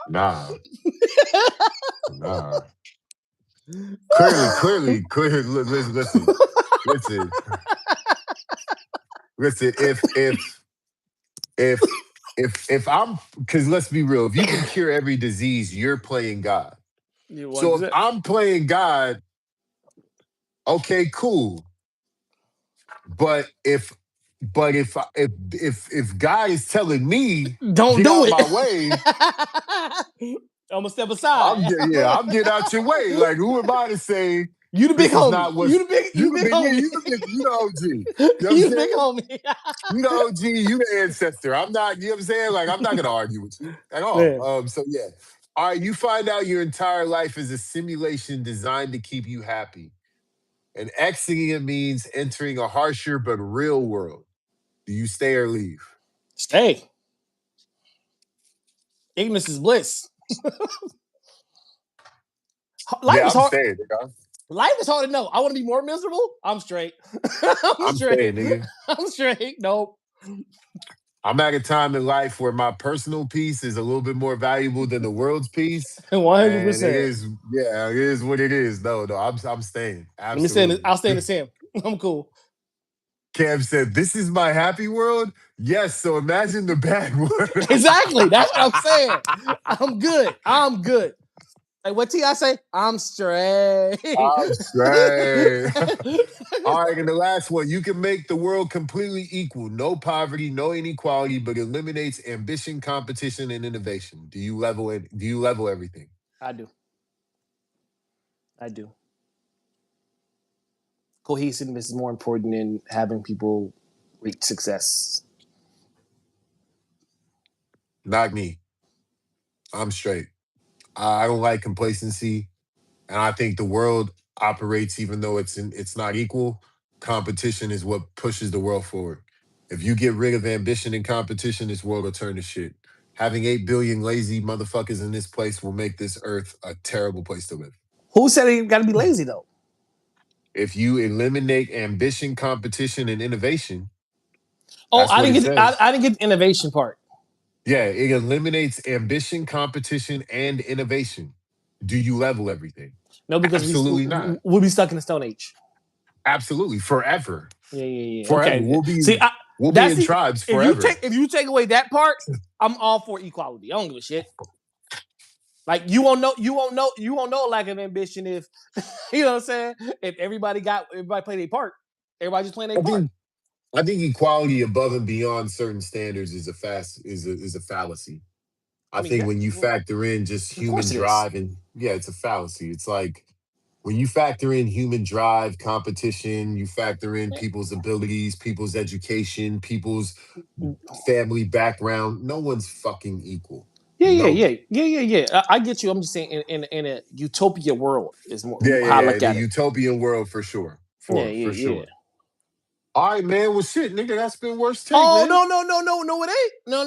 Nah, nah. Clearly. Listen. If I'm, because let's be real, if you can cure every disease, you're playing God. You So if 100%. I'm playing God, okay, cool. But if God is telling me Don't get do out it. my way, I'm gonna step aside. I'm getting out your way. Like who am I to say You the big this is homie. not what You the big homie. you the OG. You know what I'm You the saying? big homie. You the OG, you the ancestor. I'm not, you know what I'm saying? Like, I'm not gonna argue with you at all. Yeah. So yeah. All right, you find out your entire life is a simulation designed to keep you happy. And exiting it means entering a harsher but real world. Do you stay or leave? Stay. Ignorance is bliss. Life is I'm hard. staying, nigga. Life is hard to know. I want to be more miserable. I'm straight. I'm straight. staying, nigga. I'm straight. Nope. I'm at a time in life where my personal peace is a little bit more valuable than the world's peace. 100%. And it is what it is. No, I'm staying. Absolutely. Let me say this. I'll stay the same. I'm cool. Cam said, "This is my happy world." Yes, so imagine the bad world. Exactly. That's what I'm saying. I'm good. I'm good. Like what T.I. say? I'm straight. I'm straight. All right, and the last one. You can make the world completely equal. No poverty, no inequality, but eliminates ambition, competition, and innovation. Do you level it? Do you level everything? I do. I do. Cohesiveness is more important than having people reach success. Not me. I'm straight. I don't like complacency, and I think the world operates even though it's not equal. Competition is what pushes the world forward. If you get rid of ambition and competition, this world will turn to shit. Having 8 billion lazy motherfuckers in this place will make this earth a terrible place to live. Who said you got to be lazy though? If you eliminate ambition, competition, and innovation, I didn't get the innovation part. Yeah, it eliminates ambition, competition, and innovation. Do you level everything? No, because absolutely not. We'll be stuck in the Stone Age. Absolutely, forever. Yeah. Forever. Okay. We'll be in tribes forever. If you take away that part, I'm all for equality. I don't give a shit. Like you won't know lack of ambition if you know what I'm saying. If everybody played their part, everybody just playing their part. I think equality above and beyond certain standards is a fallacy. I think when you factor in just human drive it's a fallacy. It's like when you factor in human drive, competition, you factor in people's abilities, people's education, people's family background. No one's fucking equal. Yeah. I get you. I'm just saying in a utopia world is more how I look at it. Utopian world for sure. For sure. Yeah. All right, man. Well, shit, nigga, that's been worst take. Oh, man. No, it ain't. No,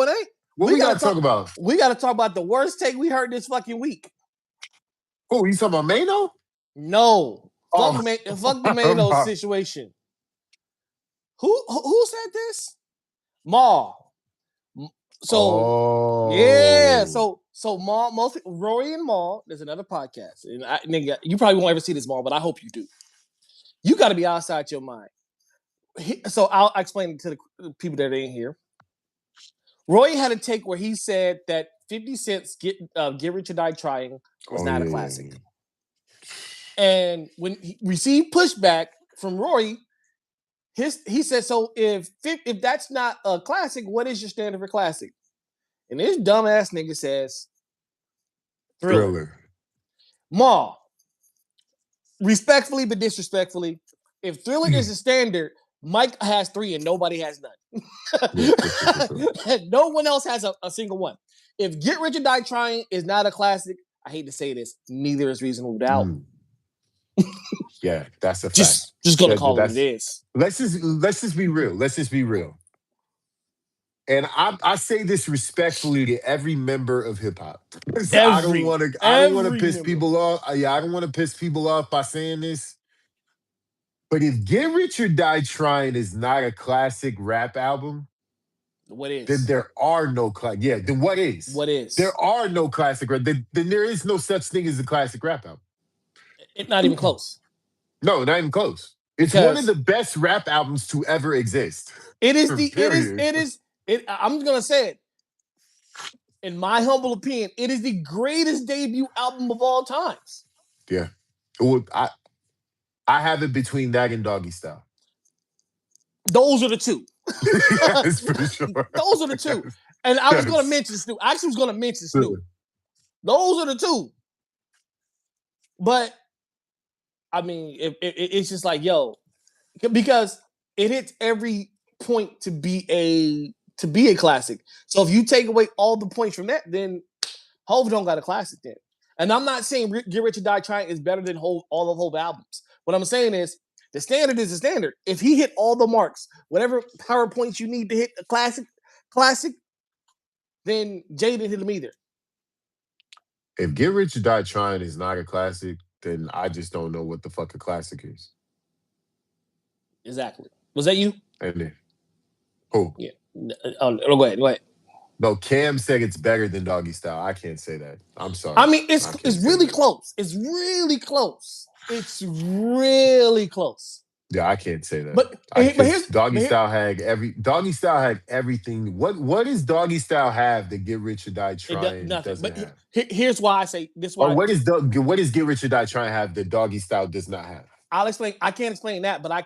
it ain't. What we gotta talk about? We gotta talk about the worst take we heard this fucking week. Oh, you talking about Mano? No. Fuck the Mano situation. Who said this? Maul. So Maul, Rory and Maul, there's another podcast. And nigga, you probably won't ever see this, Maul, but I hope you do. You gotta be outside your mind. So I'll explain it to the people that ain't here. Roy had a take where he said that 50 Cent's Get Rich or Die Trying was not a classic. And when he received pushback from Roy, he said, so if that's not a classic, what is your standard for classic? And this dumbass nigga says, Thriller. Maul, respectfully but disrespectfully, if Thriller is a standard, Mike has 3 and nobody has none. No one else has a single one. If Get Rich or Die Trying is not a classic, I hate to say this, neither is Reasonable Doubt. Yeah, that's a fact. Just gonna call it is. Let's just be real. Let's just be real. And I say this respectfully to every member of hip hop. I don't want to piss people off. I don't want to piss people off by saying this. But if Get Rich or Die Trying is not a classic rap album, what is? Then there are no classic. Yeah, then what is? What is? There are no classic rap. Then there is no such thing as a classic rap album. It's not even close. No, not even close. It's one of the best rap albums to ever exist. It is I'm just gonna say it. In my humble opinion, it is the greatest debut album of all times. Yeah. Well, I have it between that and Doggy Style. Those are the two. Yes, for sure. Those are the two. And I was going to mention Snoop. I actually was going to mention Snoop. Those are the two. But, I mean, it's just like, yo, because it hits every point to be a classic. So if you take away all the points from that, then Hov don't got a classic then. And I'm not saying Get Rich or Die Trying is better than all of Hov albums. What I'm saying is The standard is the standard. If he hit all the marks, whatever PowerPoints you need to hit a classic, then Jay didn't hit them either. If Get Rich or Die Trying is not a classic, then I just don't know what the fuck a classic is. Exactly. Was that you? And then, who? Yeah. Oh, go ahead. No, Cam said it's better than Doggy Style. I can't say that. I'm sorry. I mean, it's really close. It's really close. Yeah, I can't say that. But Doggy Style had everything. What does Doggy Style have that Get Rich or Die Trying doesn't have? Here's why I say this. What does Get Rich or Die Trying have that Doggy Style does not have? I'll explain. I can't explain that, but I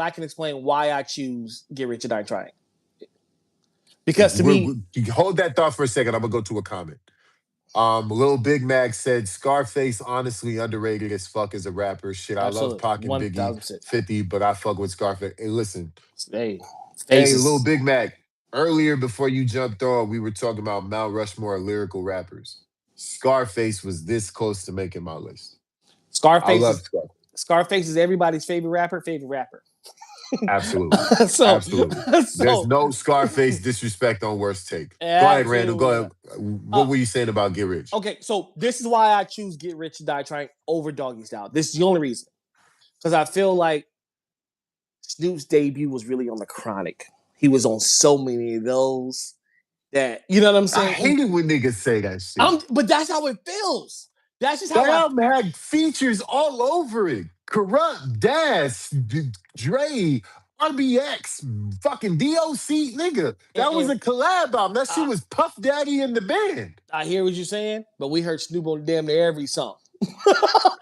can explain why I choose Get Rich or Die Trying. Because to me, hold that thought for a second. I'm gonna go to a comment. Lil Big Mac said Scarface honestly underrated as fuck as a rapper. Shit, absolutely. I love Pac and Biggie 50, but I fuck with Scarface. Hey, listen. Hey, Lil Big Mac. Earlier, before you jumped on, we were talking about Mount Rushmore lyrical rappers. Scarface was this close to making my list. Scarface is everybody's favorite rapper. Absolutely. Absolutely. There's no Scarface disrespect on Worst Take. Go ahead, Randall. Go ahead. What were you saying about Get Rich? Okay, so this is why I choose Get Rich or Die Trying over Doggy Style. This is the only reason. Because I feel like Snoop's debut was really on the Chronic. He was on so many of those that, you know what I'm saying? I hate it when niggas say that shit. But that's how it feels. That's just how that album had features all over it. Corrupt, Das, Dre, RBX, fucking DOC, nigga. That was a collab album. That shit was Puff Daddy and the band. I hear what you're saying, but we heard Snoop on damn near every song.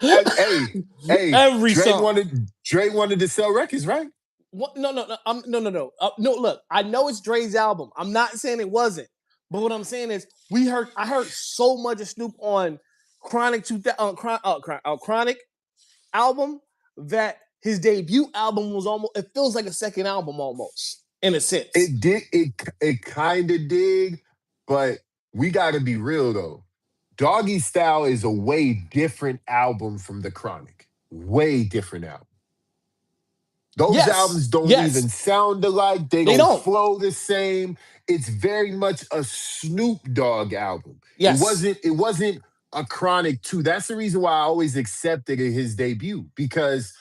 hey, every song. Dre wanted to sell records, right? What? No. No, look, I know it's Dre's album. I'm not saying it wasn't, but what I'm saying is I heard so much of Snoop on Chronic Chronic album that his debut album was it feels like a second album almost, in a sense. It kind of did, but we got to be real though. Doggy Style is a way different album from the Chronic. Way different album. Those albums don't even sound alike. They don't flow the same. It's very much a Snoop Dogg album. Yes. It wasn't a Chronic 2. That's the reason why I always accepted his debut, because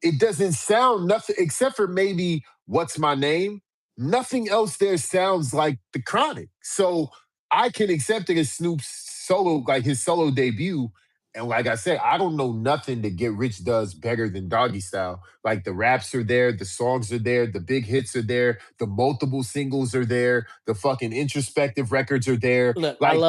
it doesn't sound nothing except for maybe What's My Name. Nothing else there sounds like the Chronic. So I can accept it as Snoop's solo, like his solo debut. And like I said, I don't know nothing that Get Rich does better than Doggy Style. Like the raps are there, the songs are there, the big hits are there, the multiple singles are there, the fucking introspective records are there. Look, like,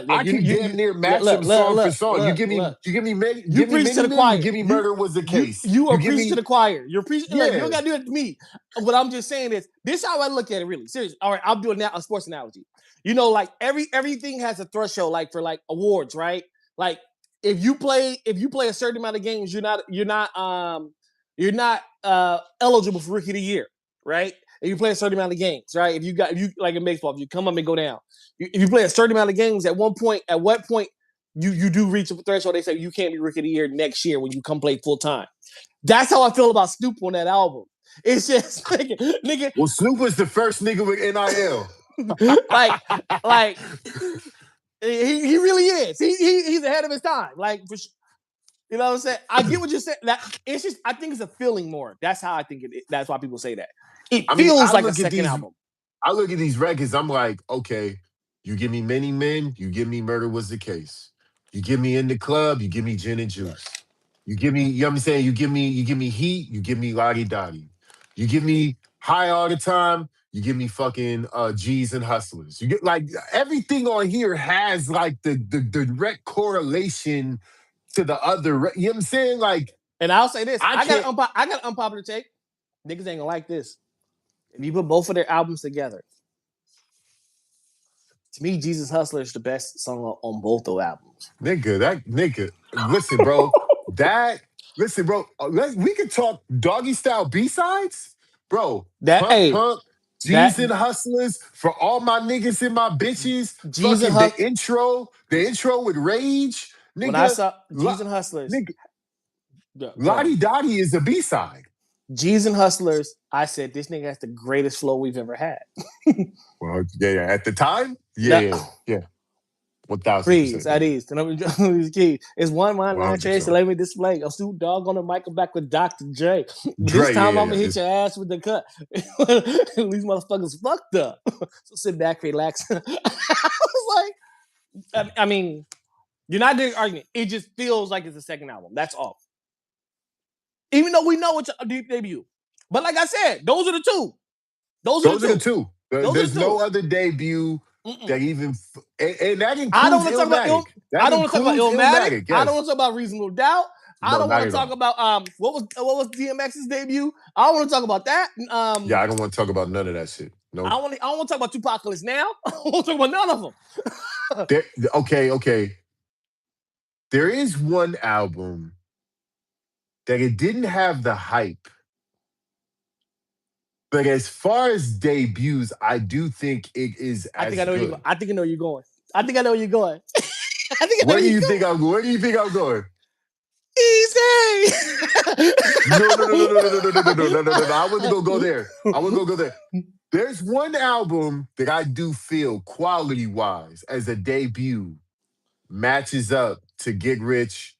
I can damn near match them song for song. You give me Many, you preach to the choir. You give me Murder Was the Case. You are preaching to the choir. You're preaching. Yeah. You don't got to do it to me. What I'm just saying is, this is how I look at it. Really, seriously. All right, I'll do a sports analogy. You know, like everything has a threshold, like for like awards, right? Like, if you play a certain amount of games, you're not eligible for Rookie of the Year, right? If you play a certain amount of games, right? If you like in baseball, if you come up and go down, if you play a certain amount of games, at what point you do reach a threshold? They say you can't be Rookie of the Year next year when you come play full time. That's how I feel about Snoop on that album. It's just nigga. Well, Snoop was the first nigga with NIL. like. He really is. He's ahead of his time. Like, for, you know what I'm saying? I get what you're saying. It's just, I think it's a feeling more. That's how I think it is. That's why people say that. It feels like a second album. I look at these records, I'm like, okay, you give me Many Men, you give me Murder Was the Case. You give me In the Club, you give me Gin and Juice. You give me, you know what I'm saying? You give me Heat, you give me Lottie Dottie. You give me High All the Time, you give me fucking G's and Hustlers. You get like everything on here has like the direct correlation to the other. You know what I'm saying? Like, and I'll say this: I got an unpopular take. Niggas ain't gonna like this. If you put both of their albums together, to me, Jesus Hustler is the best song on both those albums. Nigga, listen, bro. Listen, bro. We can talk Doggy Style B-sides, bro. Pump. G's and Hustlers, for all my niggas and my bitches. The intro with Rage. Nigga, when I saw G's and Hustlers, nigga, Lottie Dottie is a B-side. G's and Hustlers, I said this nigga has the greatest flow we've ever had. Well, yeah. At the time, Now, yeah. Freeze 1000%. at ease. It's 119 chance to 100%. let me display. I'm Snoop Dogg on the mic. I'm back with Dr. J. This Dre, time I'm yeah. gonna hit your ass with the cut. These motherfuckers fucked up. So sit back, relax. I was like, I mean, you're not doing argument. It just feels like it's the second album. That's all. Even though we know it's a deep debut. But like I said, those are the two. Those are the two. There's no other debut Mm-mm. that even, and that includes I don't want to talk about I don't want to talk about Illmatic. Yes. I don't want to talk about Reasonable Doubt. I don't want to talk about what was DMX's debut. I don't want to talk about that. Yeah, I don't want to talk about none of that shit. No, I don't want to talk about Tupacalypse now. I don't want to talk about none of them. Okay. There is one album that it didn't have the hype. But as far as debuts, I do think it is. I think I know where you're going. I think I know where you're going. I think I know where you're going. Where do you think I'm going? Where do you think I'm going? Easy. No. I wasn't gonna go there. There's one album that I do feel quality-wise as a debut matches up to Get Rich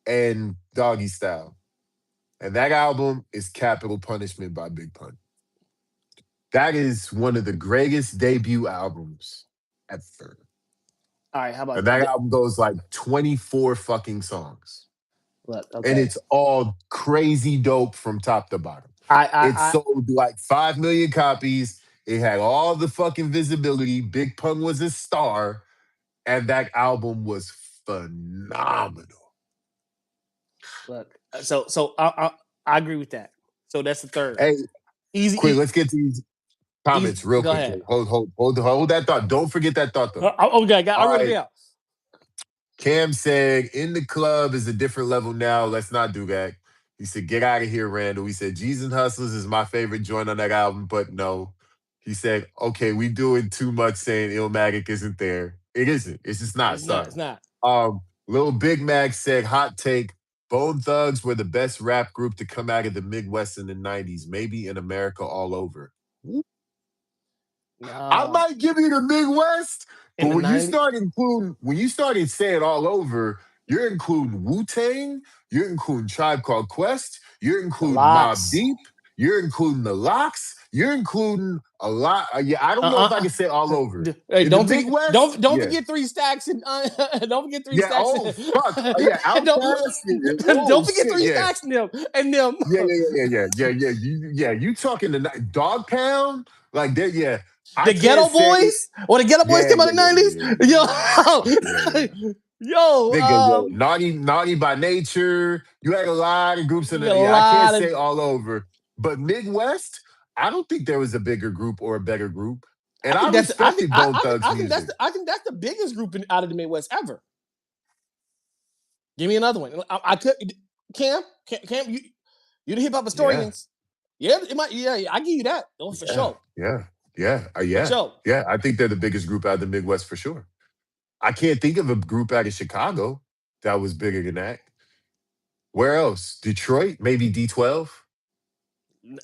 and Doggy Style. And that album is Capital Punishment by Big Pun. That is one of the greatest debut albums ever. All right, how about and that album goes like 24 fucking songs. Look, okay. And it's all crazy dope from top to bottom. It sold like 5 million copies. It had all the fucking visibility. Big Pun was a star. And that album was phenomenal. Look, so I agree with that. So that's the third. Hey, easy. Quick, let's get to these comments real quick. Ahead. Hold that thought. Don't forget that thought though. Okay, I wrote it down. Cam said, "In the club is a different level now. Let's not do that." He said, "Get out of here, Randall." He said, "G's and Hustlers is my favorite joint on that album, but no." He said, "Okay, we doing too much saying Illmatic isn't there. It isn't. It's just not. It's not. Little Big Mac said, hot take, Bone Thugs were the best rap group to come out of the Midwest in the 90s, maybe in America all over. No. I might give you the Midwest, but when you started saying all over, you're including Wu-Tang, you're including Tribe Called Quest, you're including Mobb Deep, you're including the Locks, you're including a lot. I don't know if I can say all over. Hey, don't forget 3 Stacks and don't forget 3 Stacks. Oh fuck! Don't forget 3 Stacks and them. Yeah. You talking the Dog Pound? Like that? Yeah. The Ghetto Boys or the Ghetto Boys came out in the 90s. Yo, Naughty by Nature. You had a lot of groups in the. I can't say all over, but Midwest. I don't think there was a bigger group or a better group. And I respected Bone Thugs music. I think that's the biggest group out of the Midwest ever. Give me another one. I could Cam, you the hip hop historians. Yeah, it might. Yeah, I give you that. Oh, for sure. Yeah. I think they're the biggest group out of the Midwest for sure. I can't think of a group out of Chicago that was bigger than that. Where else? Detroit? Maybe D12?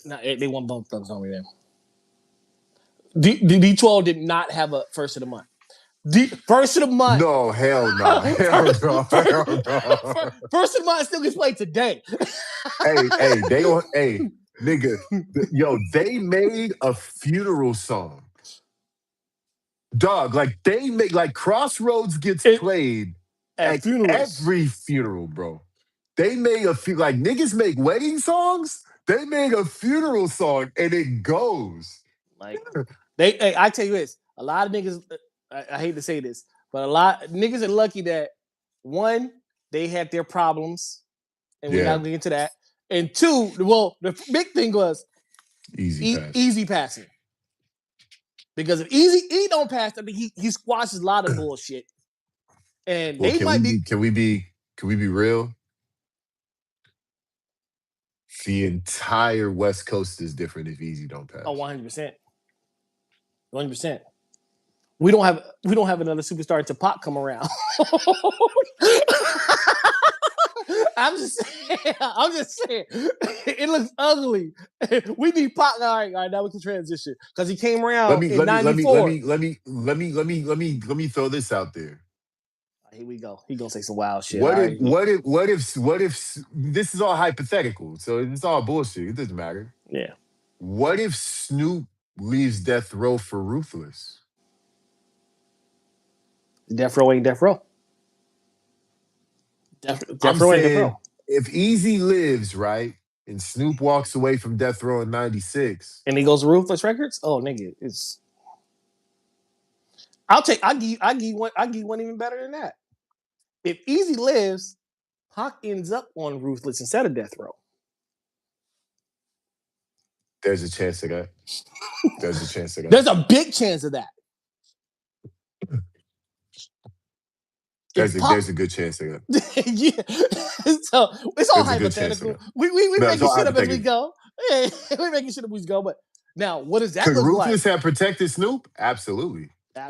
No, they won Bone Thugs on me then. D12 did not have a first of the month. First of the month. No, hell no. First of the month still gets played today. Nigga, they made a funeral song. Dog, like they make Crossroads gets played at every funeral, bro. They made like niggas make wedding songs. They made a funeral song and it goes. Like I tell you this, a lot of niggas. I hate to say this, but a lot of niggas are lucky that 1, they had their problems, and we're not going to get into that. And 2, well, the big thing was easy passing. Because if E don't pass, I mean he squashes a lot of bullshit. And Can we be real? The entire West Coast is different if Easy don't pass. Oh, 100%. 100%. We don't have another superstar to pop come around. I'm just saying. It looks ugly. We need Pac. All right, now we can transition because he came around in '94. Let me throw this out there. Here we go. He gonna say some wild shit. What if this is all hypothetical? So it's all bullshit. It doesn't matter. Yeah. What if Snoop leaves Death Row for Ruthless? Death Row ain't Death Row. Death Row ain't Death Row. If Easy lives, right, and Snoop walks away from Death Row in '96, and he goes to Ruthless Records, oh nigga, it's. I'll give you one even better than that. If Easy lives, Pac ends up on Ruthless instead of Death Row. There's a chance of that. There's a chance of that. There's a big chance of that. There's a good chance of that. Yeah. So it's all hypothetical. We making shit up as we go. Yeah, we're making shit up as we go. But now, what does that look Ruthless like? Ruthless have protected Snoop? Absolutely. I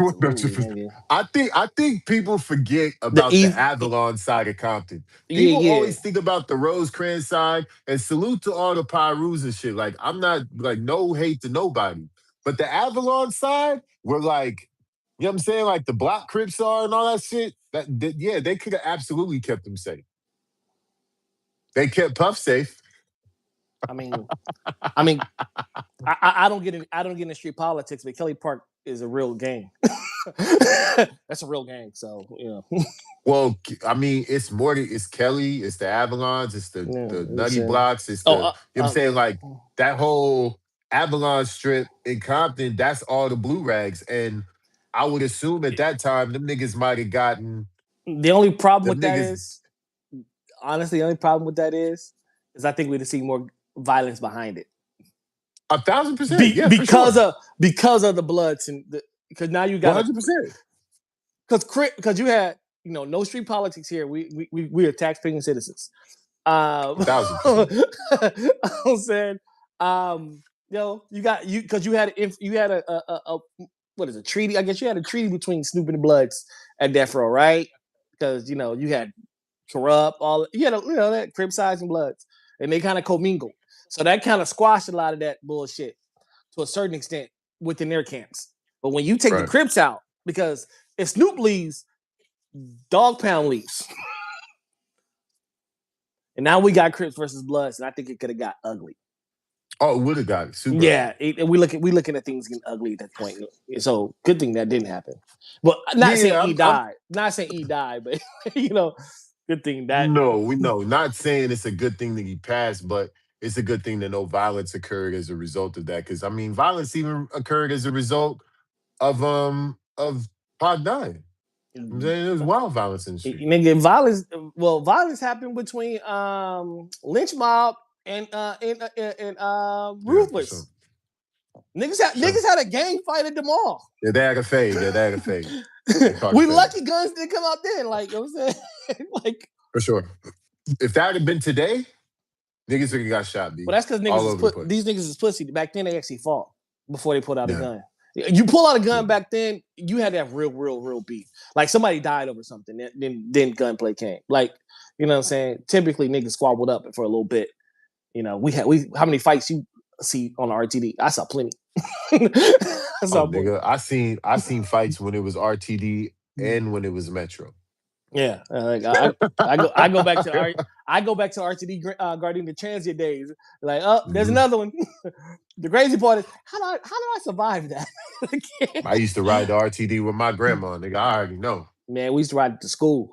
think people forget about the Avalon side of Compton. People always think about the Rosecrans side, and salute to all the Pyrus and shit. Like, I'm not like no hate to nobody, but the Avalon side, were like, you know what I'm saying, like the Block Crips are and all that shit. They could have absolutely kept them safe. They kept Puff safe. I don't get in street politics, but Kelly Park is a real gang. That's a real gang. So, you know. Well, I mean, it's more than it's Kelly, it's the Avalons, it's the Nutty Blocks, it's the you know what I'm saying, like that whole Avalon strip in Compton, that's all the blue rags. And I would assume at that time them niggas might have gotten. The only problem with that is, honestly, the only problem with that is I think we'd have seen more violence behind it. 1,000%. Because of the Bloods and because now you got 100%. Because you had no street politics here. We are taxpaying citizens. 1,000%. I'm saying, because you had a what is a treaty? I guess you had a treaty between Snoop and the Bloods at Death Row, right? Because you had Corrupt, that Crip sides and Bloods, and they kind of commingled. So that kind of squashed a lot of that bullshit to a certain extent within their camps. But when you take the Crips out, because if Snoop leaves, Dog Pound leaves. And now we got Crips versus Bloods, and I think it could have got ugly. Oh, it would have got super. Yeah, we looking at things getting ugly at that point. So good thing that didn't happen. But not saying he died. Not saying he died, but good thing that. No, we know. Not saying it's a good thing that he passed, but it's a good thing that no violence occurred as a result of that. Because I mean, violence even occurred as a result of Pac dying. There was wild violence in the street. Nigga, violence happened between Lynch Mob and Ruthless. Sure. Niggas had a gang fight at the mall. Yeah, they had a fade. We lucky guns didn't come out then. Like, you know what I'm saying? Like, for sure. If that had been today, niggas would have got shot. Well, that's because these niggas is pussy. Back then, they actually fought before they put out a gun. You pull out a gun back then, you had to have real beef. Like somebody died over something, then gunplay came. Like, you know what I'm saying? Typically, niggas squabbled up for a little bit. How many fights you see on the RTD? I saw plenty. Nigga, I seen fights when it was RTD and when it was Metro. Yeah, I go back to RTD guarding the transient days. Like, there's another one. The crazy part is how do I survive that? I used to ride the RTD with my grandma, nigga. I already know. Man, we used to ride it to school.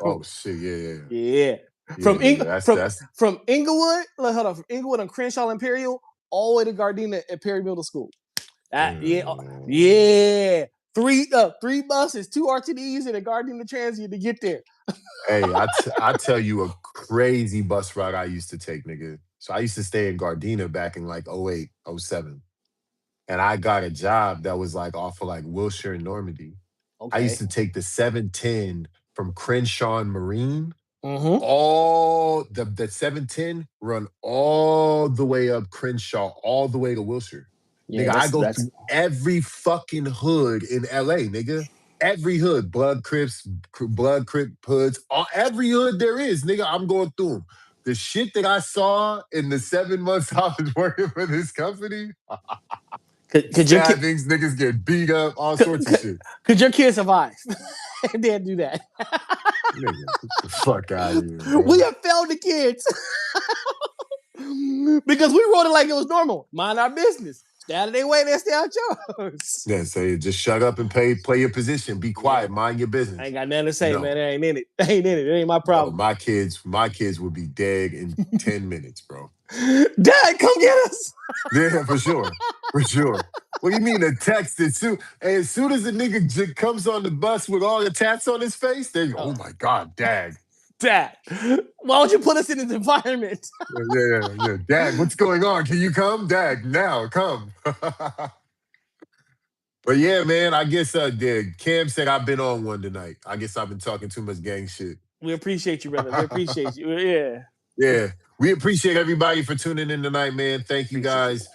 Oh shit, yeah. From Inglewood, from Inglewood on Crenshaw Imperial all the way to Gardena at Perry Middle School. Yeah. Three buses, 2 RTDs, and a Gardena Transient to get there. Hey, I tell you a crazy bus ride I used to take, nigga. So I used to stay in Gardena back in like 08, 07. And I got a job that was like off of like Wilshire and Normandy. Okay. I used to take the 710 from Crenshaw and Marine. Mm-hmm. All the 710 run all the way up Crenshaw, all the way to Wilshire. Yeah, nigga, I go through every fucking hood in LA, nigga. every hood, Blood Crips, Blood Crip hoods, every hood there is, nigga. I'm going through them. The shit that I saw in the 7 months I was working for this company, Could your kid, stabbings, niggas get beat up, all sorts of shit. could your kid survive? They didn't do that. Nigga, get the fuck out of here, bro. We have failed the kids because we wrote it like it was normal. Mind our business. Stay out of their way, they stay out yours. Yeah, say just shut up and play your position. Be quiet, mind your business. I ain't got nothing to say, No. man. It ain't in it. It ain't in it. It ain't my problem. My kids would be dead in 10 minutes, bro. Dad, come get us. Yeah, for sure. For sure. What do you mean a text? As soon as the nigga comes on the bus with all the tats on his face, they go, oh my God, Dad. Dad, why would you put us in this environment? Yeah. Dad, what's going on? Can you come? Dad, now, come. But yeah, man, I guess Cam said I've been on one tonight. I guess I've been talking too much gang shit. We appreciate you, brother. We appreciate you. Yeah. Yeah. We appreciate everybody for tuning in tonight, man. Thank you guys.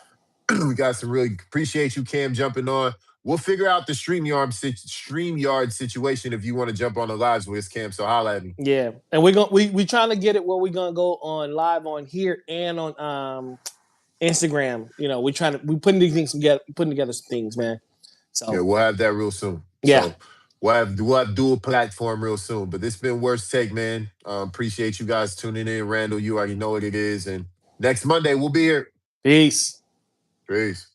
We got some really appreciate you, Cam, jumping on. We'll figure out the StreamYard situation if you want to jump on the lives with us, Cam. So holla at me. Yeah, and we trying to get it where we're gonna go on live on here and on Instagram. You know, we putting these things together, some things, man. So yeah, we'll have that real soon. Yeah, so we'll have dual platform real soon. But this been Worst Take, man. Appreciate you guys tuning in. Randall, you already know what it is, and next Monday we'll be here. Peace. Peace.